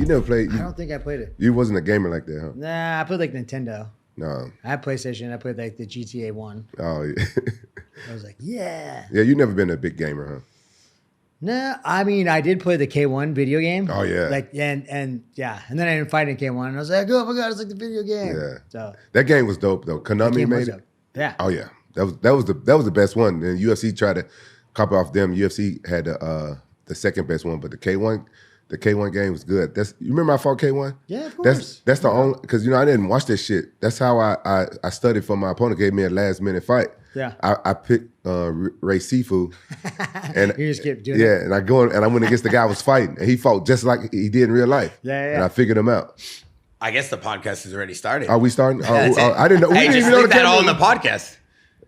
You never played. I don't think I played it. You wasn't a gamer like that, huh? Nah, I played like Nintendo. No. I had PlayStation. I played like the GTA 1. Oh, yeah. I was like, yeah. Yeah, you never been a big gamer, huh? No, I mean, I did play the K1 video game. Oh, yeah. Like, and yeah. And then I didn't fight in K1. And I was like, oh my God, it's like the video game. Yeah. So that game was dope, though. Konami made it. Dope. Yeah. Oh, yeah. That was the best one. Then UFC tried to copy off them. UFC had the second best one, but the K1 game was good. You remember I fought K1? Yeah, of course. That's the only, because I didn't watch that shit. That's how I studied for my opponent. Gave me a last minute fight. Yeah. I picked Ray Sifu, and you just kept doing and I went against the guy I was fighting, and he fought just like he did in real life. Yeah. And I figured him out. I guess the podcast has already started. Are we starting? I didn't know. Hey, We didn't just even know leave the that all camera- in the podcast.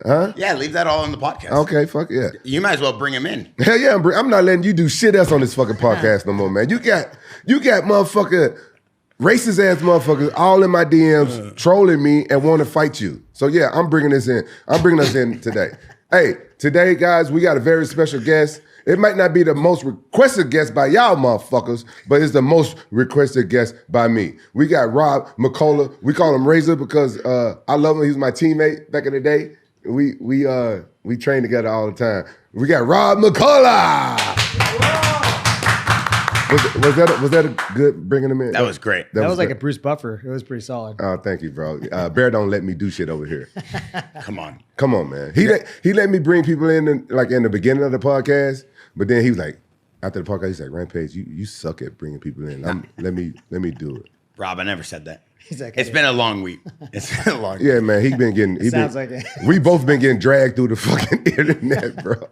Huh? Yeah, leave that all in the podcast. Okay, fuck yeah. You might as well bring him in. Hell yeah, I'm not letting you do shit else on this fucking podcast no more, man. You got motherfucker racist ass motherfuckers all in my DMs trolling me and want to fight you. So yeah, I'm bringing us in today. Hey, today guys, we got a very special guest. It might not be the most requested guest by y'all motherfuckers, but it's the most requested guest by me. We got Rob McCullough. We call him Razer because I love him. He was my teammate back in the day. We train together all the time. We got Rob McCullough. Was that a good bringing him in? That was great. That was like a Bruce Buffer. It was pretty solid. Oh, thank you, bro. Bear don't let me do shit over here. Come on, man. He let me bring people in like in the beginning of the podcast, but then he was like, after the podcast, he's like, Rampage, you suck at bringing people in. Let me do it. Rob, I never said that. He's like, It's been a long week. It's been a long week. Yeah, man. Sounds like it. We both been getting dragged through the fucking internet, bro.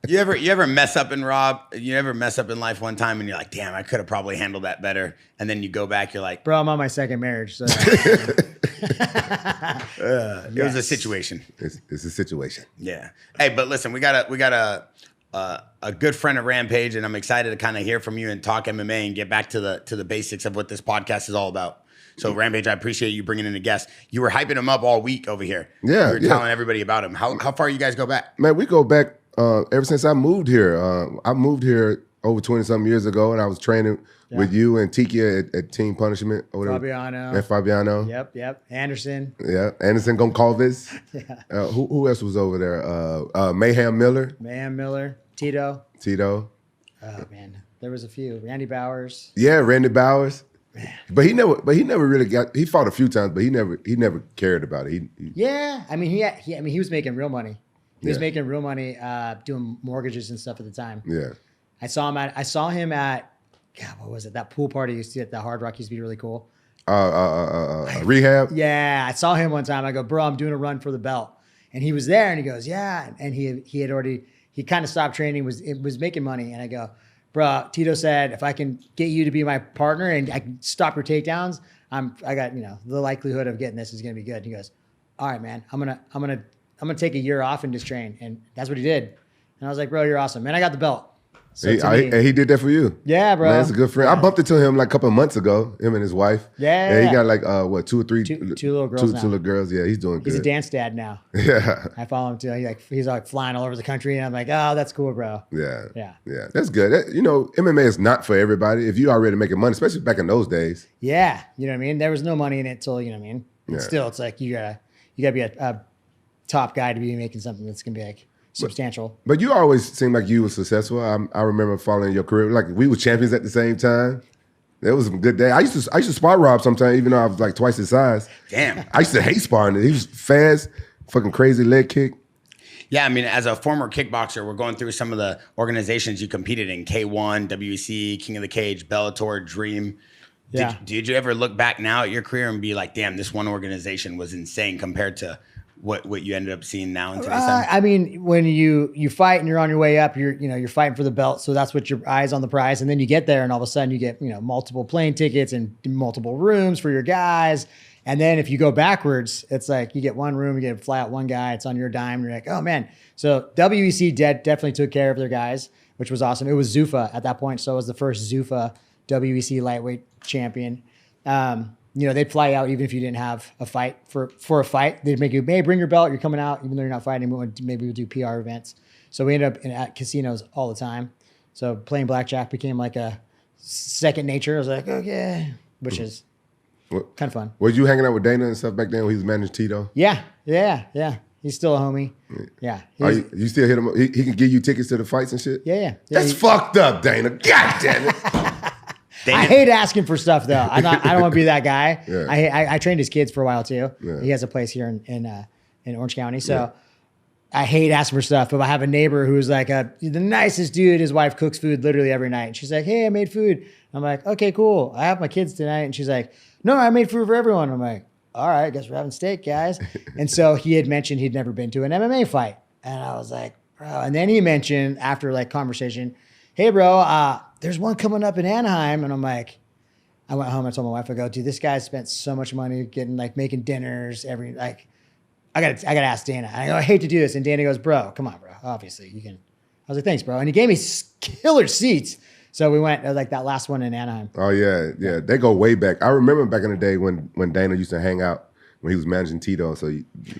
You ever mess up in life one time and you're like, damn, I could have probably handled that better. And then you go back, you're like, bro, I'm on my second marriage. So. It was a situation. It's a situation. Yeah. Hey, but listen, we got a good friend of Rampage, and I'm excited to kind of hear from you and talk MMA and get back to the basics of what this podcast is all about. So Rampage, I appreciate you bringing in a guest. You were hyping him up all week over here. Yeah, you were telling everybody about him. How far you guys go back? Man, we go back ever since I moved here. I moved here over 20-something years ago, and I was training with you and Tiki at Team Punishment. Or whatever. Fabiano. And Fabiano. Yep. Anderson. Yeah, Anderson Goncalves. Yeah. Who else was over there? Mayhem Miller. Tito. Oh man, there was a few. Randy Bowers. Yeah, Randy Bowers. Man. But he never really got. He fought a few times, but he never cared about it. Yeah, I mean he was making real money. He was making real money doing mortgages and stuff at the time. Yeah. I saw him at God, what was it? That pool party you see at the Hard Rock used to be really cool. Rehab. Yeah, I saw him one time. I go, bro, I'm doing a run for the belt, and he was there, and he goes, yeah, and he kind of stopped training, was making money, and I go, bro, Tito said if I can get you to be my partner and I can stop your takedowns, I got the likelihood of getting this is gonna be good. And he goes, all right, man, I'm gonna take a year off and just train, and that's what he did. And I was like, bro, you're awesome, man. I got the belt. So and he did that for you. Yeah, bro. Man, that's a good friend. Yeah. I bumped into him like a couple of months ago. Him and his wife. Yeah. He got like two or three two little girls. Two little girls. Yeah, he's doing good. He's a dance dad now. Yeah. I follow him too. He's like flying all over the country, and I'm like, oh, that's cool, bro. Yeah. That's good. MMA is not for everybody. If you already making money, especially back in those days. Yeah, you know what I mean. There was no money in it till And still, it's like you gotta be a top guy to be making something that's gonna be like substantial. But you always seemed like you were successful. I remember following your career. Like we were champions at the same time. It was some good day. I used to spar Rob sometimes, even though I was like twice his size. Damn. I used to hate sparring. He was fast, fucking crazy leg kick. Yeah, I mean, as a former kickboxer, we're going through some of the organizations you competed in: K1, WEC, King of the Cage, Bellator, Dream. Yeah. Did you ever look back now at your career and be like, damn, this one organization was insane compared to what you ended up seeing now in today's time? I mean, when you fight and you're on your way up, you're fighting for the belt, so that's what your eyes on the prize, and then you get there, and all of a sudden you get multiple plane tickets and multiple rooms for your guys, and then if you go backwards, it's like you get one room, you get to fly out one guy, it's on your dime, and you're like, oh man. So WEC definitely took care of their guys, which was awesome. It was Zuffa at that point, so it was the first Zuffa WEC lightweight champion. They'd fly out even if you didn't have a fight for a fight. They'd make you, hey, bring your belt. You're coming out, even though you're not fighting. Maybe we'll do PR events. So we ended up at casinos all the time. So playing blackjack became like a second nature. I was like, okay, which is What- kind of fun. Was you hanging out with Dana and stuff back then when he was managing Tito? Yeah. He's still a homie. Yeah. Are you still hit him up? He can give you tickets to the fights and shit? Yeah. That's fucked up, Dana. God damn it. I hate asking for stuff though. I don't want to be that guy. Yeah. I trained his kids for a while too. Yeah. He has a place here in Orange County. So I hate asking for stuff. But I have a neighbor who's like the nicest dude. His wife cooks food literally every night. And she's like, hey, I made food. I'm like, okay, cool. I have my kids tonight. And she's like, no, I made food for everyone. I'm like, all right, I guess we're having steak, guys. And so he had mentioned he'd never been to an MMA fight. And I was like, bro. And then he mentioned after like conversation, hey, bro, there's one coming up in Anaheim. And I'm like, I went home and told my wife, I go, dude, this guy spent so much money getting like making dinners every, like, I gotta ask Dana. I go, I hate to do this. And Dana goes, bro, come on, bro. Obviously you can. I was like, thanks, bro. And he gave me killer seats. So we went like that last one in Anaheim. Oh, yeah. They go way back. I remember back in the day when Dana used to hang out when he was managing Tito. So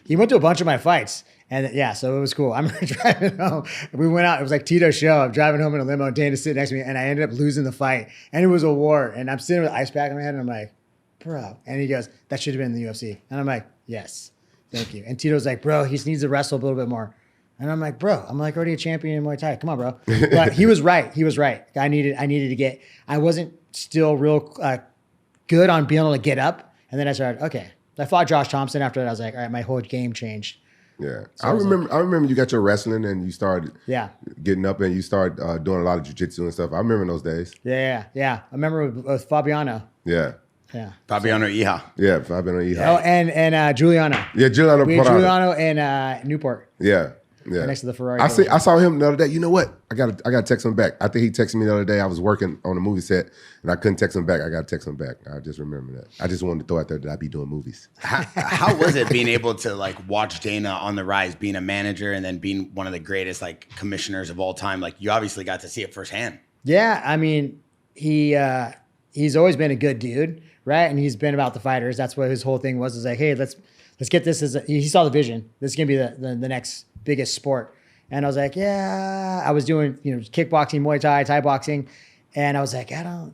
he went to a bunch of my fights. And yeah, so it was cool. I remember driving home. We went out. It was like Tito's show. I'm driving home in a limo. Dana's sitting next to me. And I ended up losing the fight. And it was a war. And I'm sitting with an ice pack in my head. And I'm like, bro. And he goes, that should have been in the UFC. And I'm like, yes. Thank you. And Tito's like, bro, he needs to wrestle a little bit more. And I'm like, bro, I'm like already a champion in Muay Thai. Come on, bro. But he was right. He was right. I needed to get, I wasn't still real good on being able to get up. And then I started, okay. I fought Josh Thompson after that. I was like, all right, my whole game changed. yeah. So I remember you got your wrestling and you started getting up and you started doing a lot of jiu-jitsu and stuff. I remember those days. Yeah. I remember with Fabiano. Yeah. Yeah. Fabiano Iha. Yeah, Fabiano Iha. Oh, and Giuliano. Yeah, Giuliano We had Parada. Giuliano in Newport. Yeah. Next to the Ferrari. I saw him the other day. You know what? I gotta text him back. I think he texted me the other day. I was working on a movie set and I couldn't text him back. I gotta text him back. I just remember that. I just wanted to throw out there that I be doing movies. How was it being able to like watch Dana on the rise, being a manager and then being one of the greatest like commissioners of all time? Like you obviously got to see it firsthand. Yeah, I mean, he's always been a good dude, right? And he's been about the fighters. That's what his whole thing was. Is like, hey, let's get this as he saw the vision. This is gonna be the next biggest sport. And I was like, yeah. I was doing kickboxing, Muay Thai, Thai boxing, and I was like, I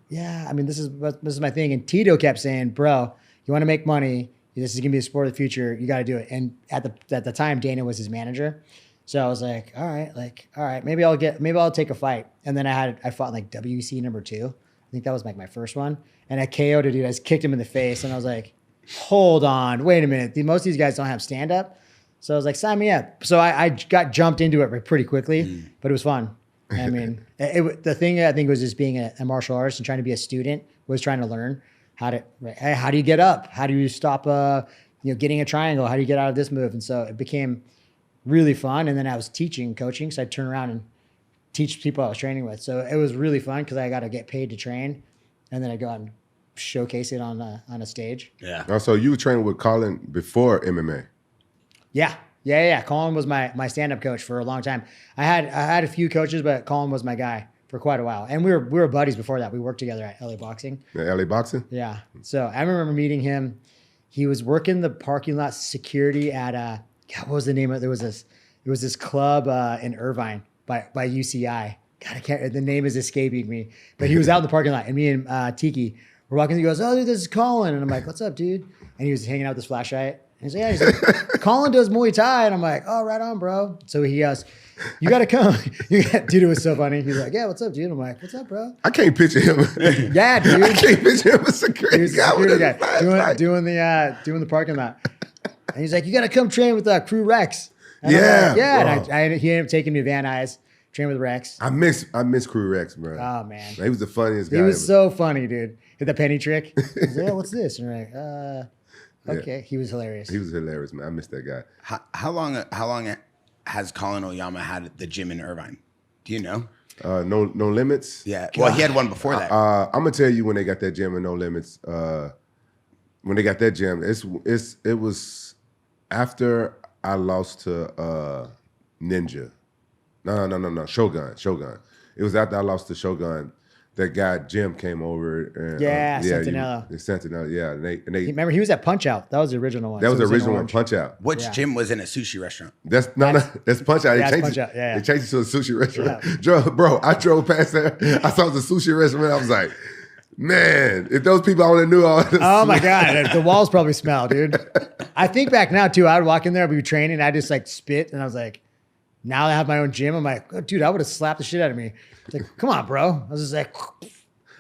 mean, this is my thing. And Tito kept saying, bro, you want to make money. This is gonna be a sport of the future. You got to do it. And at the time, Dana was his manager. So I was like, all right, maybe I'll take a fight. And then I fought like WEC number 2. I think that was like my first one. And I KO'd a dude. I just kicked him in the face. And I was like, hold on, wait a minute. Most of these guys don't have stand up. So I was like, sign me up. So I got jumped into it pretty quickly, but it was fun. I mean, the thing I think was just being a martial artist and trying to be a student was trying to learn how do you get up? How do you stop getting a triangle? How do you get out of this move? And so it became really fun. And then I was coaching. So I'd turn around and teach people I was training with. So it was really fun because I got to get paid to train. And then I go out and showcase it on a stage. Yeah. Oh, so you were training with Colin before MMA? Yeah. Colin was my stand-up coach for a long time. I had a few coaches, but Colin was my guy for quite a while. And we were buddies before that. We worked together at LA Boxing. Yeah, LA Boxing? Yeah. So I remember meeting him. He was working the parking lot security at what was the name of it? There was this club in Irvine by UCI. God, the name is escaping me. But he was out in the parking lot, and me and Tiki were walking. He goes, "Oh, dude, this is Colin," and I'm like, "What's up, dude?" And he was hanging out with this flashlight. And he's like, Colin does Muay Thai, and I'm like, "Oh, right on, bro." So he goes, "You got to come." Dude, it was so funny. He's like, "Yeah, what's up, dude?" I'm like, "What's up, bro?" I can't picture him. Yeah, dude. I can't picture him as a He great was a guy. security With guy his flashlight. doing the parking lot. And he's like, "You got to come train with Crew Rex." And Yeah, I'm like, yeah. bro. And he ended up taking me to Van Nuys, train with Rex. I miss Crew Rex, bro. Oh man, He was the funniest guy. he was ever. so funny, dude. Hit the penny trick. He's like, "Yeah, what's this?" And we're like, okay. He was hilarious. He was hilarious, man. I miss that guy. How long has Colin Oyama had the gym in Irvine? Do you know? No Limits. Yeah. Well, he had one before that. I'm gonna tell you when they got that gym in No Limits. When they got that gym, it was after I lost to Ninja. No, Shogun. It was after I lost to Shogun. that guy Jim came over. And, Centinela. Centinela, yeah. And they Remember, he was at Punch Out. That was the original one. that was So the it in original one, orange. Punch Out. Which Jim was in a sushi restaurant? That's Punch Out. That's Punch Out, yeah. They changed it to a sushi restaurant. Bro, I drove past there. I saw the sushi restaurant. I was like, man, if those people only knew all this. Oh my God. The walls probably smell, dude. I think back now too, I would walk in there, I'd be training, I'd just like spit, and I was like, now I have my own gym. I'm like, oh, dude, I would have slapped the shit out of me. It's like, come on, bro. I was just like,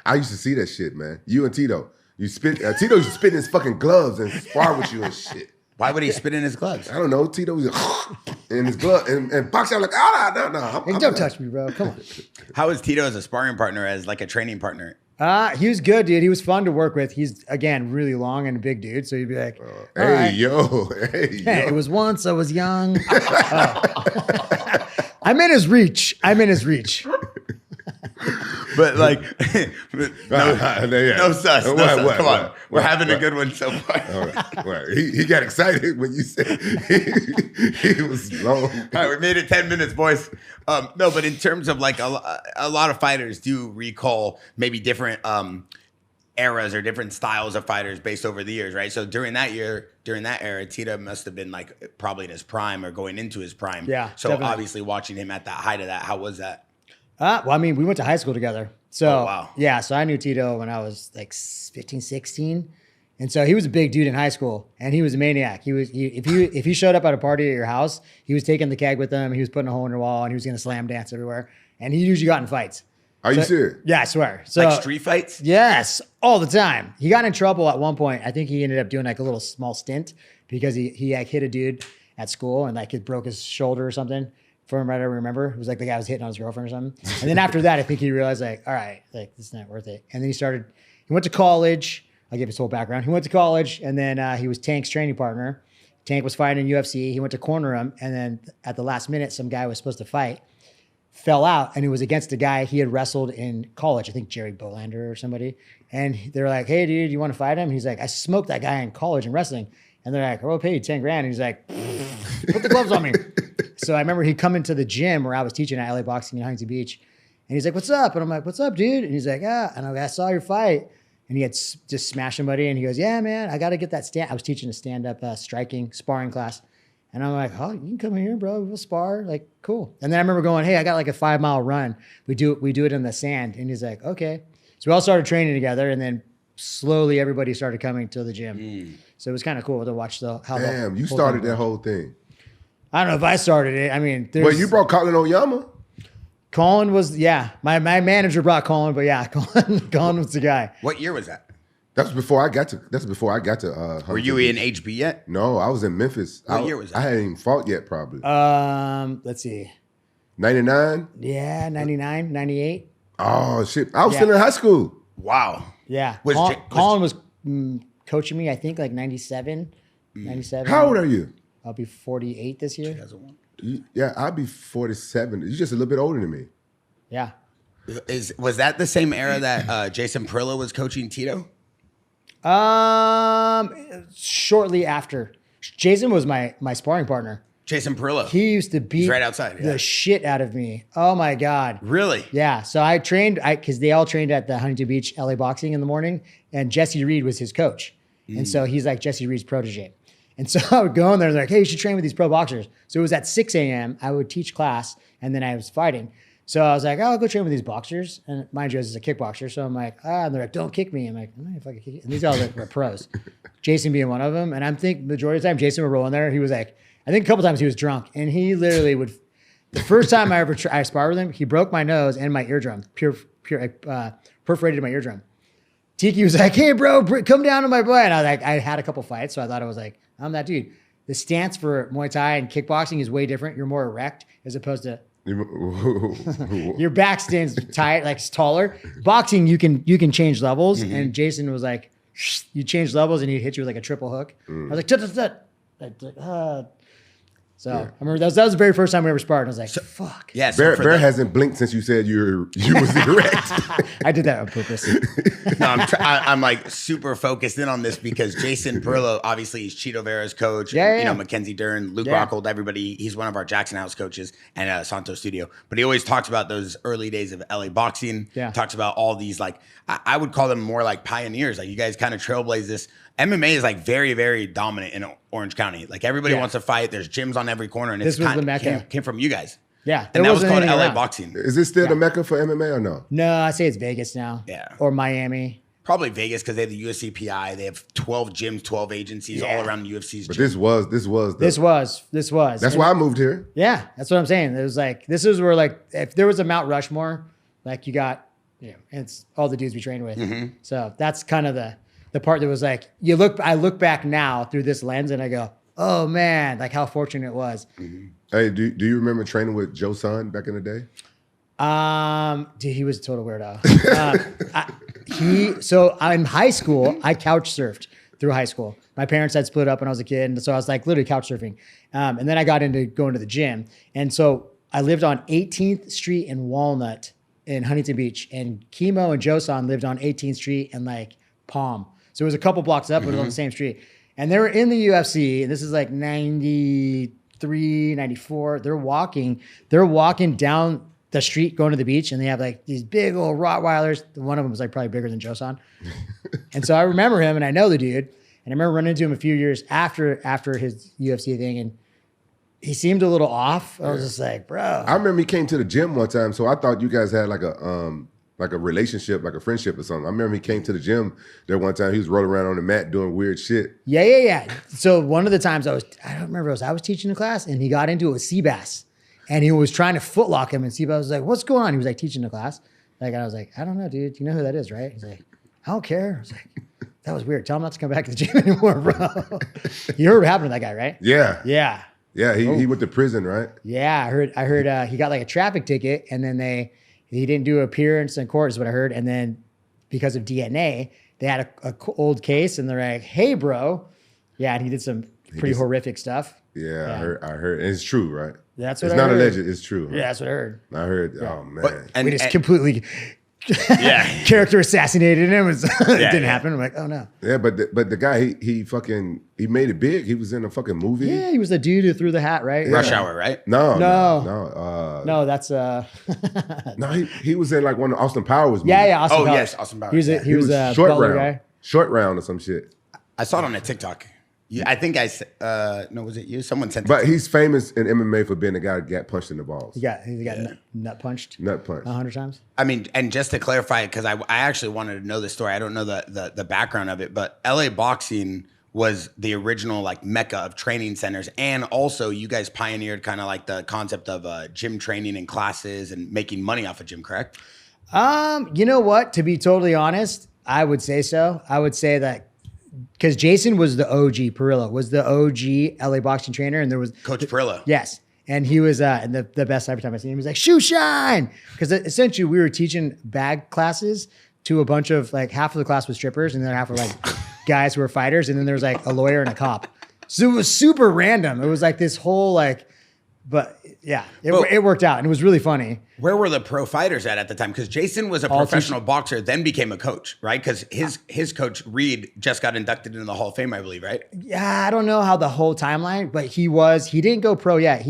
I used to see that shit, man. You and Tito. You spit. Tito used to spit in his fucking gloves and spar with you and shit. Why would he spit in his gloves? I don't know. Tito was in his glove and box out like, no. hey, don't touch me, bro. Come on. How was Tito as a sparring partner, as like a training partner? He was good, dude. He was fun to work with. He's, again, really long and a big dude. So you'd be like, hey, right. yo. It was once I was young. I'm in his reach. But like, no sus. Come on. We're having a good one so far. Right. He got excited when you said he was long. All right, we made it 10 minutes, boys. No, but in terms of like a lot of fighters do recall maybe different eras or different styles of fighters based over the years, right? So during that era, Tito must have been like probably in his prime or going into his prime. Yeah. So definitely. obviously watching him at that height of that, how was that? Well, I mean, we went to high school together. So, wow. Yeah, so I knew Tito when I was like 15, 16. And so he was a big dude in high school, and he was a maniac. If he showed up at a party at your house, he was taking the keg with him, he was putting a hole in your wall, and he was going to slam dance everywhere. And he usually got in fights. Are you serious? Yeah, I swear. So, Like street fights? Yes, all the time. He got in trouble at one point. I think he ended up doing like a little small stint because he like hit a dude at school and like it broke his shoulder or something. From what I remember, it was like the guy was hitting on his girlfriend or something. And then after that, I think he realized like, all right, like this is not worth it. And then he went to college. I'll give his whole background. He went to college, and then he was Tank's training partner. Tank was fighting in UFC. He went to corner him, and then at the last minute, some guy was supposed to fight, fell out, and it was against a guy he had wrestled in college. I think Jerry Bolander or somebody. And they're like, hey, dude, you want to fight him? And he's like, I smoked that guy in college in wrestling. And they're like, I'll pay you 10 grand. And he's like, put the gloves on me. So I remember he'd come into the gym where I was teaching at LA Boxing in Huntington Beach. And he's like, what's up? And I'm like, what's up, dude? And he's like, and I saw your fight. And he had just smashed somebody. And he goes, yeah, man, I got to get that stand. I was teaching a stand-up sparring class. And I'm like, oh, you can come in here, bro. We'll spar. Like, cool. And then I remember going, hey, I got like a 5-mile run. We do it in the sand. And he's like, okay. So we all started training together. And then slowly everybody started coming to the gym. So it was kind of cool to watch how Damn, the you whole started thing that worked. whole thing. I don't know if I started it. I mean, Well, you brought Colin Oyama. Colin was, my manager brought Colin, but yeah, Colin was the guy. What year was that? That's before I got to. Were you in HB yet? No, I was in Memphis. What year was that? I hadn't even fought yet, probably. Let's see. 99? Yeah, 99, 98. Oh, shit. I was still in high school. Wow. Yeah. Was Colin was coaching me, I think, like 97. 97. How old are you? I'll be 48 this year. 2001. Yeah, I'll be 47. You're just a little bit older than me. Yeah. Was that the same era that Jason Perillo was coaching Tito? Shortly after. Jason was my sparring partner. Jason Perillo. He used to beat right outside, the shit out of me. Oh my God. Really? Yeah. So I trained, because they all trained at the Huntington Beach LA Boxing in the morning, and Jesse Reed was his coach. And so he's like Jesse Reed's protege. And so I would go in there and they're like, hey, you should train with these pro boxers. So it was at 6 a.m. I would teach class, and then I was fighting. So I was like, I'll go train with these boxers. And mind you, I was a kickboxer. So I'm like, and they're like, don't kick me. I'm like, I'm not fucking kick you. And these guys were pros. Jason being one of them. And I'm thinking majority of the time, Jason would roll in there. He was like, I think a couple times he was drunk. And he literally would, the first time I sparred with him, he broke my nose and my eardrum, perforated my eardrum. Tiki was like, hey, bro, come down to my boy. And I was like, I had a couple fights. So I thought I was like, I'm that dude. The stance for Muay Thai and kickboxing is way different. You're more erect as opposed to your back stands tight, like taller. Boxing, you can change levels. Mm-hmm. And Jason was like, you change levels, and he'd hit you with like a triple hook. I was like, So I remember that was the very first time we ever sparred. I was like, fuck. Yeah, so Bear hasn't blinked since you said you was erect. I did that on purpose. No, I'm like super focused in on this because Jason Perillo, obviously he's Cheeto Vera's coach. Yeah, you know, yeah. Mackenzie Dern, Luke Yeah. Rockhold, everybody. He's one of our Jaxxon House coaches and Santos Studio. But he always talks about those early days of LA boxing. Yeah. Talks about all these like I would call them more like pioneers. Like you guys kind of trailblaze this. MMA is like very, very dominant in Orange County. Like everybody Yeah. wants to fight. There's gyms on every corner, and This it's was kind the Mecca. came from you guys. Yeah. And that was called LA around. Boxing. Is it still the Mecca for MMA or no? No, I say it's Vegas now. Yeah. Or Miami. Probably Vegas because they have the UFC PI. They have 12 gyms, 12 agencies Yeah. all around the UFC's But gym. this was This was. That's why I moved here. Yeah, that's what I'm saying. It was like, this is where like, if there was a Mount Rushmore, like you got, it's all the dudes we trained with. Mm-hmm. So that's kind of the part that was like, I look back now through this lens and I go, oh man, like how fortunate it was. Mm-hmm. Hey, do you remember training with Joe Son back in the day? Dude, he was a total weirdo. So in high school, I couch surfed through high school. My parents had split up when I was a kid, and so I was like literally couch surfing. And then I got into going to the gym, and so I lived on 18th Street in Walnut in Huntington Beach, and Chemo and Josan lived on 18th Street and like Palm. So it was a couple blocks up, but it was on the same street. And they were in the UFC, and this is like 93, 94. They're walking down the street going to the beach, and they have like these big old Rottweilers. One of them was like probably bigger than Josan. And so I remember him, and I know the dude, and I remember running into him a few years after his UFC thing, and he seemed a little off. I was just like, bro. I remember he came to the gym one time, so I thought you guys had like a relationship, like a friendship or something. I remember he came to the gym there one time. He was rolling around on the mat doing weird shit. Yeah. So one of the times I don't remember, I was teaching a class, and he got into it with Seabass. And he was trying to footlock him, and Seabass was like, what's going on? He was like teaching the class. Like, and I was like, I don't know, dude. You know who that is, right? He's like, I don't care. I was like, that was weird. Tell him not to come back to the gym anymore, bro. You heard what happened to that guy, right? Yeah. Yeah. Yeah, he went to prison, right? Yeah, I heard he got like a traffic ticket, and then he didn't do appearance in court is what I heard. And then because of DNA, they had a old case, and they're like, hey, bro. Yeah, and he did some pretty horrific stuff. Yeah. I heard. And it's true, right? That's what it's I not heard. alleged. It's true. Yeah, that's what I heard. I heard. Oh man. And, We just completely yeah. character assassinated him. It didn't happen. I'm like, oh no. Yeah, but the guy he made it big. He was in a fucking movie. Yeah, he was the dude who threw the hat, right? Rush Hour, right? No. No, that's No, he was in like one of Austin Powers movies. yeah. Austin Powers. Yes, Austin Powers. He was a short Butler round. guy. Short round or some shit. I saw it on a TikTok. I think no, was it you? Someone sent it. But he's famous in MMA for being the guy that got punched in the balls. He got nut punched Nut punch. 100 times. I mean, and just to clarify, because I actually wanted to know the story. I don't know the background of it, but LA Boxing was the original like mecca of training centers, and also you guys pioneered kind of like the concept of gym training and classes and making money off of gym, correct? You know what? To be totally honest, I would say so. I would say that because Jason was the OG, Perillo was the OG LA boxing trainer, and there was Coach Perillo. Yes. And he was, and the best every time I seen him, he was like, shoe shine. Because essentially we were teaching bag classes to a bunch of like half of the class was strippers, and then half were like guys who were fighters. And then there was like a lawyer and a cop. So it was super random. It was like this whole like, but yeah, it worked out, and it was really funny. Where were the pro fighters at the time? Because Jason was a professional boxer, then became a coach, right? Because his coach Reed just got inducted into the Hall of Fame, I believe, right? Yeah, I don't know how the whole timeline, but he didn't go pro yet.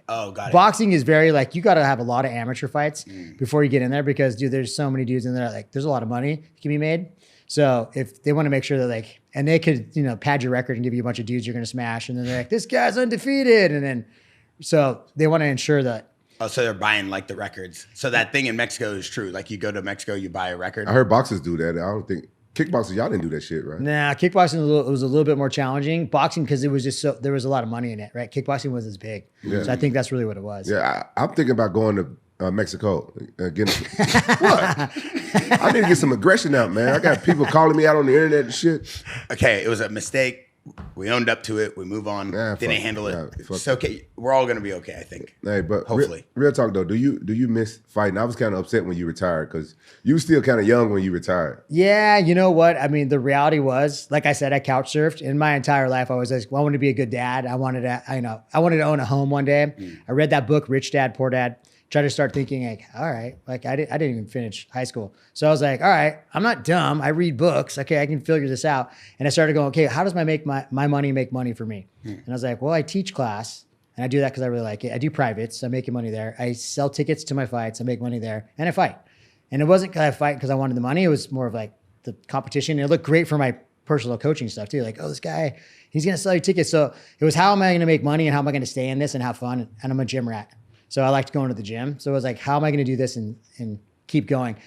Oh, got it. Boxing is very like, you got to have a lot of amateur fights before you get in there, because dude, there's so many dudes in there. Like there's a lot of money that can be made. So if they want to make sure that like, and they could, pad your record and give you a bunch of dudes you're going to smash. And then they're like, this guy's undefeated. And then, so they want to ensure that. Oh, so they're buying like the records. So that thing in Mexico is true. Like you go to Mexico, you buy a record. I heard boxers do that. I don't think kickboxers, y'all didn't do that shit, right? Nah, kickboxing was a little bit more challenging. Boxing, because it was just there was a lot of money in it, right? Kickboxing was as big. Yeah. So I think that's really what it was. Yeah, I'm thinking about going to Mexico. What? I need to get some aggression out, man. I got people calling me out on the internet and shit. Okay, it was a mistake. We owned up to it. We move on. Didn't handle it. It's okay. We're all going to be okay, I think. Hey, but hopefully. Real talk though, do you miss fighting? I was kind of upset when you retired because you were still kind of young when you retired. Yeah, you know what? I mean, the reality was, like I said, I couch surfed in my entire life. I was like, well, I wanted to be a good dad. I wanted to own a home one day. I read that book, Rich Dad, Poor Dad. Tried to start thinking like, all right, like I didn't even finish high school. So I was like, all right, I'm not dumb. I read books. Okay, I can figure this out. And I started going, okay, how does my money make money for me? And I was like, well, I teach class and I do that because I really like it. I do privates. So I'm making money there. I sell tickets to my fights. I make money there and I fight. And it wasn't because I fight because I wanted the money. It was more of like the competition. And it looked great for my personal coaching stuff too. Like, oh, this guy, he's going to sell you tickets. So it was how am I going to make money and how am I going to stay in this and have fun? And I'm a gym rat. So I liked going to the gym. So I was like, how am I going to do this and keep going?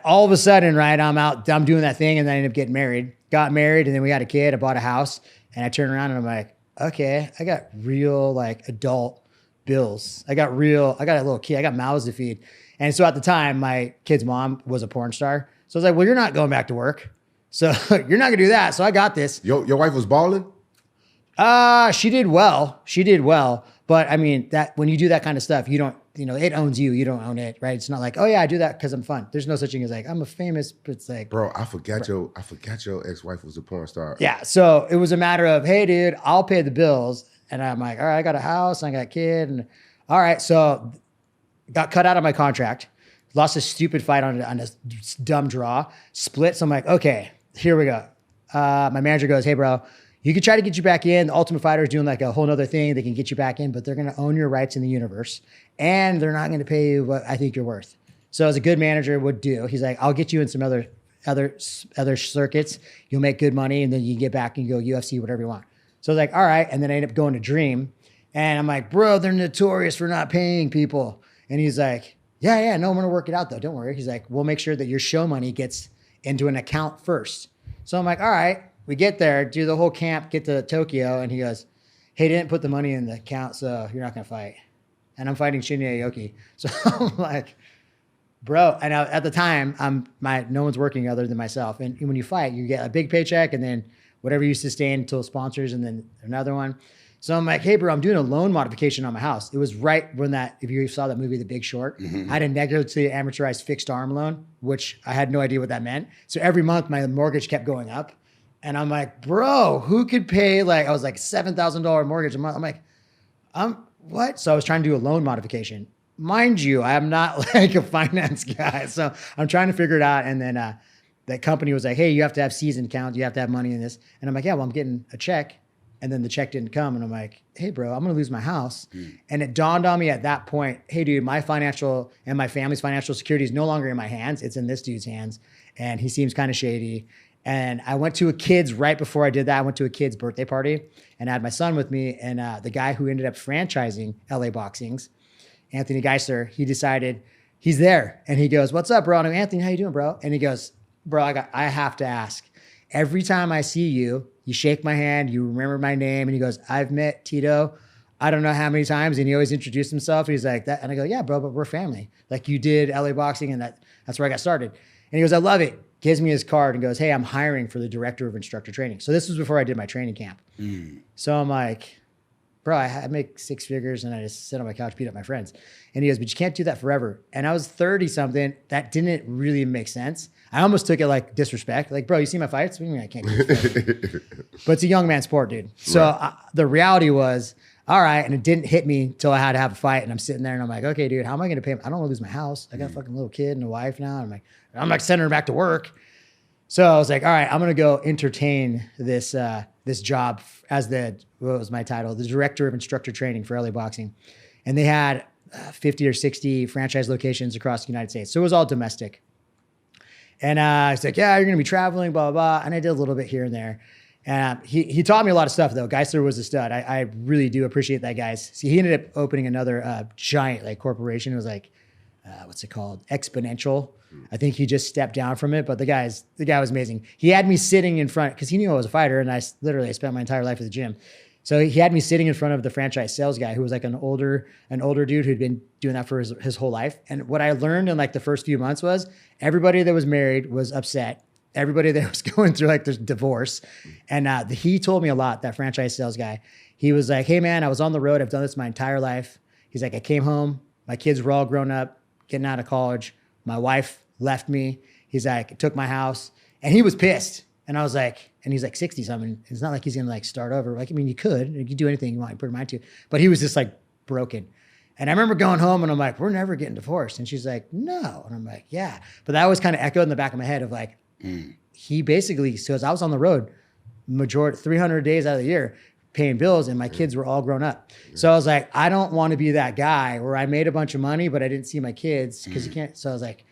All of a sudden, right, I'm doing that thing and then I ended up getting married. Got married and then we got a kid. I bought a house and I turned around and I'm like, okay, I got real like adult bills. I got a little kid. I got mouths to feed. And so at the time, my kid's mom was a porn star. So I was like, well, you're not going back to work. So you're not going to do that. So I got this. Your wife was balling? She did well. But I mean, that when you do that kind of stuff, you don't, it owns you. You don't own it, right? It's not like, oh yeah, I do that because I'm fun. There's no such thing as like, I'm a famous, but it's like, bro, I forgot your ex-wife was a porn star. Yeah. So it was a matter of, hey dude, I'll pay the bills. And I'm like, all right, I got a house, I got a kid. And all right. So got cut out of my contract, lost a stupid fight on a dumb draw, split. So I'm like, okay, here we go. My manager goes, hey bro, you could try to get you back in. The Ultimate Fighter is doing like a whole nother thing. They can get you back in, but they're going to own your rights in the universe and they're not going to pay you what I think you're worth. So as a good manager would do, he's like, I'll get you in some other circuits. You'll make good money and then you can get back and go UFC, whatever you want. So I was like, all right. And then I ended up going to Dream and I'm like, bro, they're notorious for not paying people. And he's like, yeah, no, I'm going to work it out though. Don't worry. He's like, we'll make sure that your show money gets into an account first. So I'm like, all right. We get there, do the whole camp, get to Tokyo, and he goes, hey, didn't put the money in the account, so you're not going to fight. And I'm fighting Shinya Aoki. So I'm like, bro. And at the time, no one's working other than myself. And when you fight, you get a big paycheck and then whatever you sustain until sponsors and then another one. So I'm like, hey, bro, I'm doing a loan modification on my house. It was right when if you saw that movie, The Big Short, I had a negatively amortized fixed arm loan, which I had no idea what that meant. So every month, my mortgage kept going up. And I'm like, bro, who could pay I was like $7,000 mortgage a month. I'm like, what? So I was trying to do a loan modification. Mind you, I'm not like a finance guy. So I'm trying to figure it out. And then that company was like, hey, you have to have season count. You have to have money in this. And I'm like, yeah, well, I'm getting a check. And then the check didn't come. And I'm like, hey, bro, I'm going to lose my house. And it dawned on me at that point, hey, dude, my financial and my family's financial security is no longer in my hands. It's in this dude's hands. And he seems kind of shady. And I went to right before I did that, I went to a kid's birthday party and I had my son with me. And the guy who ended up franchising LA Boxings, Anthony Geisler, he decided he's there. And he goes, what's up, bro? And I'm, Anthony, how you doing, bro? And he goes, bro, I have to ask. Every time I see you, you shake my hand, you remember my name. And he goes, I've met Tito, I don't know how many times. And he always introduced himself. He's like that. And I go, yeah, bro, but we're family. Like you did LA Boxing and that's where I got started. And he goes, I love it. Gives me his card and goes, hey, I'm hiring for the director of instructor training. So this was before I did my training camp. So I'm like, bro, I make 6 figures and I just sit on my couch, beat up my friends. And he goes, but you can't do that forever. And I was 30 something. That didn't really make sense. I almost took it like disrespect. Like, bro, you see my fights? What do you mean I can't do this? But it's a young man sport, dude. So the reality was, all right. And it didn't hit me until I had to have a fight. And I'm sitting there and I'm like, okay, dude, how am I going to pay him? I don't want to lose my house. I got a fucking little kid and a wife now. And I'm like sending her back to work. So I was like, all right, I'm going to go entertain this job as what was my title? The director of instructor training for LA Boxing. And they had 50 or 60 franchise locations across the United States. So it was all domestic. And I was like, yeah, you're going to be traveling, blah, blah, blah. And I did a little bit here and there. And he taught me a lot of stuff, though. Geisler was a stud. I really do appreciate that, guys. See, he ended up opening another giant corporation. It was like, what's it called? Exponential. I think he just stepped down from it, but the guy was amazing. He had me sitting in front because he knew I was a fighter, and I spent my entire life at the gym. So he had me sitting in front of the franchise sales guy who was like an older dude who'd been doing that for his whole life. And what I learned in the first few months was everybody that was married was upset everybody there was going through like this divorce. And he told me a lot, that franchise sales guy. He was like, hey man, I was on the road. I've done this my entire life. He's like, I came home. My kids were all grown up, getting out of college. My wife left me. He's like, took my house. And he was pissed. And I was like, and he's like 60 something. It's not like he's going to like start over. Like, I mean, you could do anything you want, you put your mind to. But he was just like broken. And I remember going home and I'm like, we're never getting divorced. And she's like, no. And I'm like, yeah. But that was kind of echoed in the back of my head of like, he basically, so as I was on the road, 300 days out of the year, paying bills, and my kids were all grown up. So I was like, I don't want to be that guy where I made a bunch of money, but I didn't see my kids because you can't. So I was like,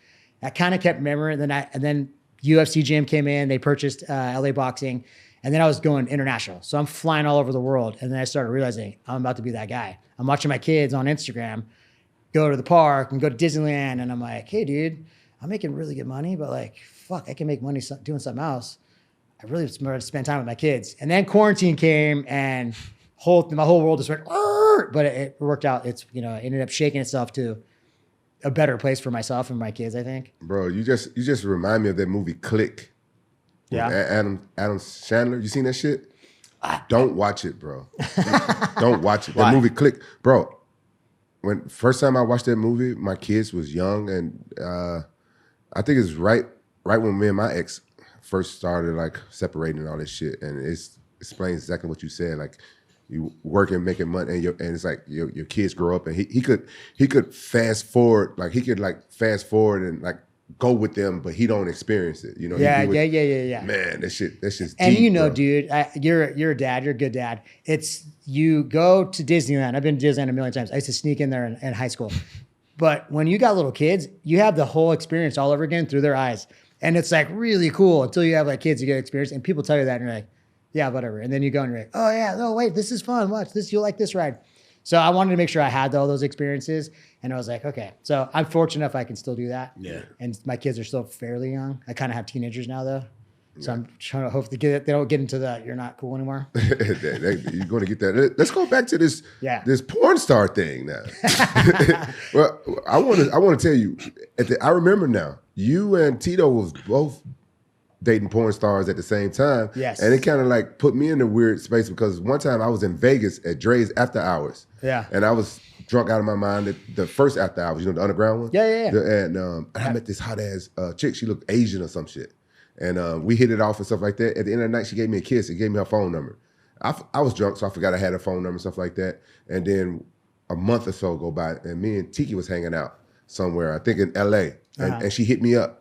I kind of kept memory. And then UFC gym came in, they purchased LA Boxing. And then I was going international. So I'm flying all over the world. And then I started realizing I'm about to be that guy. I'm watching my kids on Instagram go to the park and go to Disneyland. And I'm like, hey, dude, I'm making really good money, but like, fuck, I can make money doing something else. I really wanted to spend time with my kids. And then quarantine came and my whole world just went, but it worked out. It ended up shaking itself to a better place for myself and my kids, I think. Bro, you just remind me of that movie Click. Yeah. Adam Sandler. You seen that shit? Don't watch it, bro. Don't watch it. That movie Click. Bro, when first time I watched that movie, my kids was young, and I think it's right when me and my ex first started like separating and all this shit, and it explains exactly what you said. Like you working, making money, and it's like your kids grow up, and he could fast forward, like he could like fast forward and like go with them, but he don't experience it. You know? Yeah. Man, that's just and deep, bro. dude, you're a dad. You're a good dad. It's you go to Disneyland. I've been to Disneyland a million times. I used to sneak in there in high school. But when you got little kids, you have the whole experience all over again through their eyes. And it's like really cool until you have like kids, you get experience, and people tell you that and you're like, yeah, whatever. And then you go and you're like, oh yeah, no, wait, this is fun. Watch this. You'll like this ride. So I wanted to make sure I had all those experiences. And I was like, okay. So I'm fortunate if I can still do that. Yeah. And my kids are still fairly young. I kind of have teenagers now though. So I'm trying to hope they don't get into the you're not cool anymore. You're going to get that. Let's go back to this porn star thing now. Well, I want to tell you, I remember now, you and Tito was both dating porn stars at the same time. Yes. And it kind of like put me in a weird space because one time I was in Vegas at Dre's After Hours. Yeah. And I was drunk out of my mind at the first After Hours, the underground one? Yeah. And I met this hot ass chick. She looked Asian or some shit. And we hit it off and stuff like that. At the end of the night, she gave me a kiss and gave me her phone number. I was drunk, so I forgot I had her phone number and stuff like that. And then a month or so go by, and me and Tiki was hanging out somewhere, I think in L.A. And she hit me up.